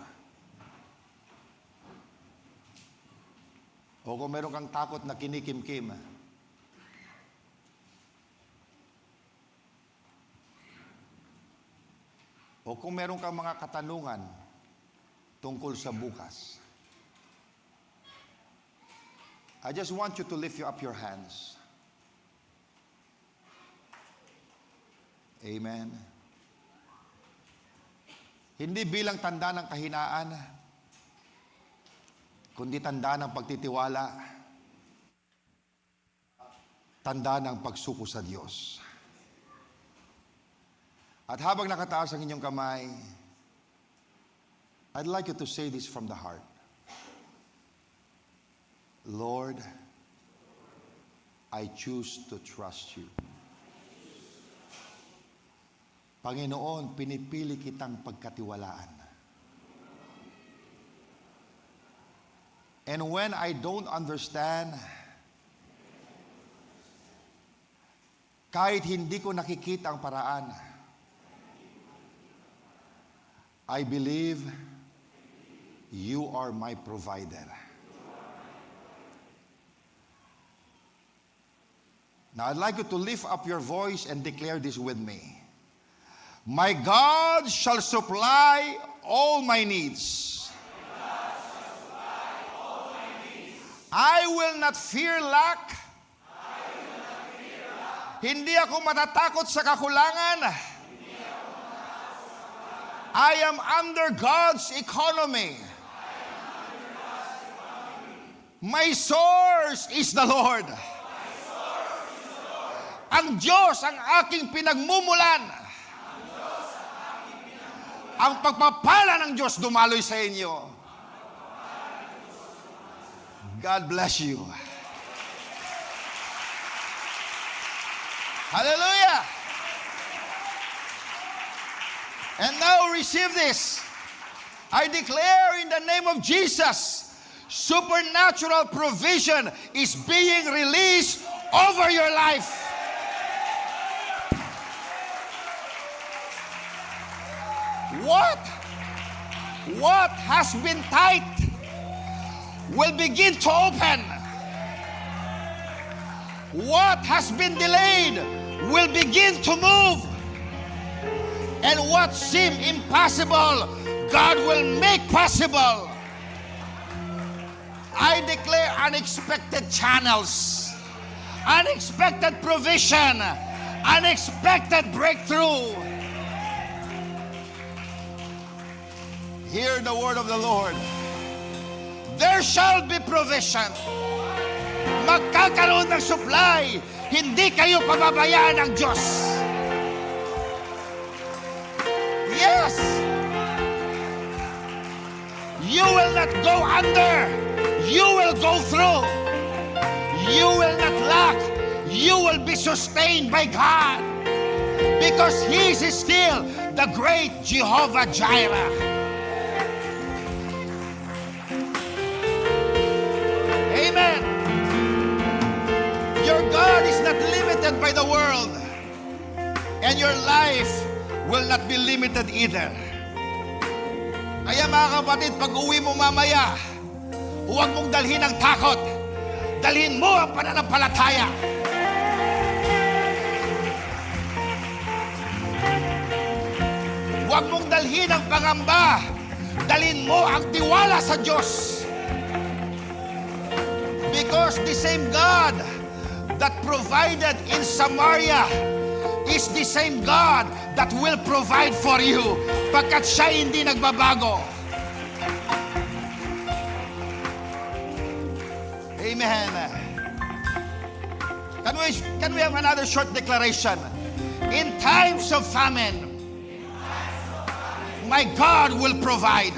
o kung meron kang takot na kinikimkim, o kung meron kang mga katanungan tungkol sa bukas, I just want you to lift up your hands. Amen. Hindi bilang tanda ng kahinaan, kundi tanda ng pagtitiwala, tanda ng pagsuko sa Diyos. At habang nakataas ang inyong kamay, I'd like you to say this from the heart. Lord, I choose to trust you. Panginoon, pinipili kitang pagkatiwalaan. And when I don't understand, kahit hindi ko nakikita ang paraan, I believe you are my provider. Now, I'd like you to lift up your voice and declare this with me. My God shall supply all my needs. I will not fear lack. Hindi ako matatakot sa kakulangan. I am under God's economy. My source is the Lord. Ang Diyos ang aking pinagmumulan. Ang pagpapala ng Diyos dumaloy sa inyo. God bless you. Hallelujah. And now receive this. I declare in the name of Jesus, supernatural provision is being released over your life. What has been tight will begin to open. What has been delayed will begin to move. And what seemed impossible, God will make possible. I declare unexpected channels, unexpected provision, unexpected breakthrough. Hear the word of the Lord. There shall be provision. Magkakaroon ng supply. Hindi kayo pababayaan ng Diyos. Jesus. You will not go under. You will go through. You will not lack. You will be sustained by God. Because He is still the great Jehovah Jireh. Amen. Your God is not limited by the world. And your life will not be limited either. Kaya mga kapatid, pag uwi mo mamaya, huwag mong dalhin ang takot. Dalhin mo ang pananampalataya. Huwag mong dalhin ang pangamba. Dalhin mo ang tiwala sa Diyos. Because the same God that provided in Samaria is the same God that will provide for you pagkat siya hindi nagbabago. Amen. Can we have another short declaration? In times of famine, my God will provide.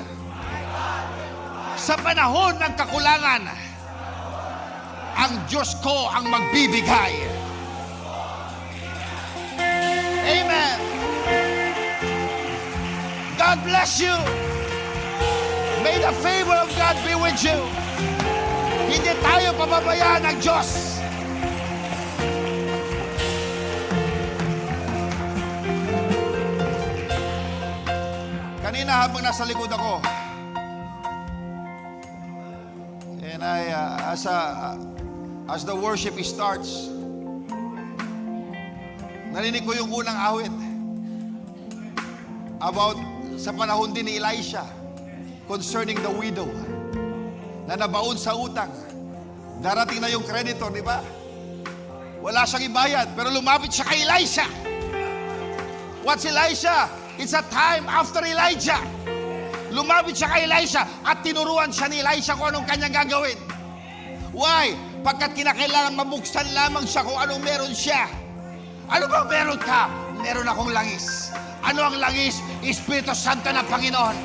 Sa panahon ng kakulangan, ang Diyos ko ang magbibigay. Amen. God bless you. May the favor of God be with you. Hindi tayo pababayaan ng Diyos. Kanina habang nasa likod ako, and as the worship starts, narinig ko yung unang awit about sa panahon din ni Elisha concerning the widow na nabaon sa utang. Darating na yung creditor, di ba? Wala siyang ibayad, pero lumapit siya kay Elisha. What's Elisha? It's a time after Elijah. Lumapit siya kay Elisha at tinuruan siya ni Elisha kung anong kanyang gagawin. Why? Pagkat kinakailangan mabuksan lamang siya kung anong meron siya. Ano ba meron ka? Meron akong langis. Ano ang langis? Espiritu Santo ng Panginoon.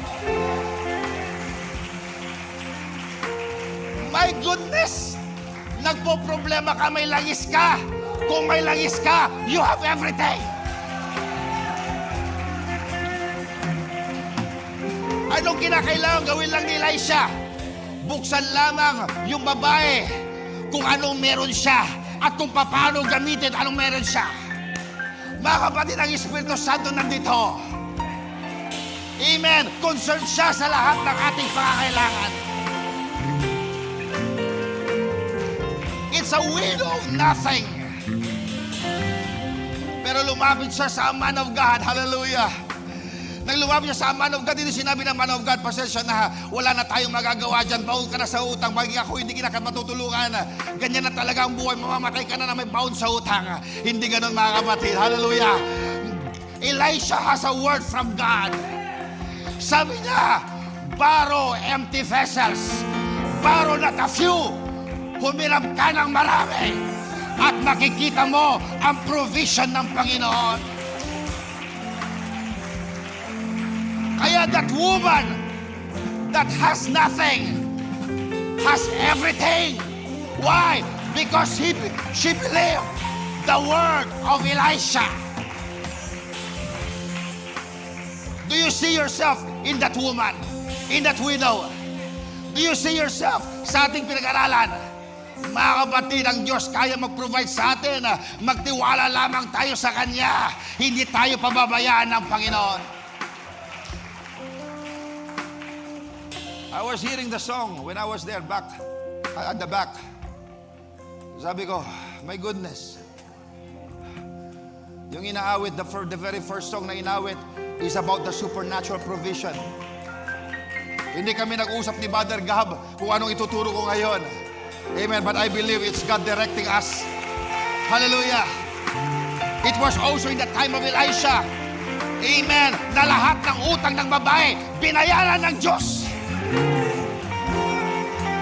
My goodness! Nagpo-problema ka, may langis ka. Kung may langis ka, you have everything. Anong kinakailangan gawin lang ni Elisha? Buksan lamang yung babae kung anong meron siya at kung paano gamitin anong meron siya. Mga kapatid, ang Espiritu Santo nandito. Amen. Concerned siya sa lahat ng ating pangangailangan. It's a widow, nothing. Pero lumapit siya sa man of God. Hallelujah. Nang lumapit siya sa man of God, hindi sinabi ng man of God, pasensya na, wala na tayong magagawa dyan, baon ka na sa utang, bagay ako, hindi kita matutulungan. Ganyan na talaga ang buhay, mamamatay ka na may baon sa utang. Hindi ganun mga kapatid. Hallelujah. Elisha has a word from God. Sabi niya, borrow empty vessels. Borrow not a few. Humirap ka ng marami. At makikita mo ang provision ng Panginoon. Kaya that woman that has nothing has everything. Why? Because she believed the word of Elisha. Do you see yourself in that woman? In that widow? Do you see yourself sa ating pinag-aralan? Mga kapatid, ang Diyos kaya mag-provide sa atin. Magtiwala lamang tayo sa Kanya. Hindi tayo pababayaan ng Panginoon. I was hearing the song when I was there back at the back. Sabi ko, my goodness. Yung inaawit, the very first song na inawit is about the supernatural provision. Hindi kami nag-usap ni Brother Gab kung anong ituturo ko ngayon. Amen. But I believe it's God directing us. Hallelujah. It was also in the time of Elisha. Amen. Na lahat ng utang ng babae, binayaran ng Diyos.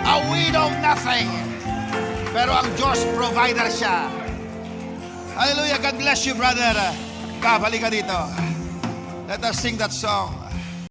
A widow, nothing. Pero ang Diyos, provider siya. Hallelujah. God bless you, brother. Kab, halika dito. Let us sing that song.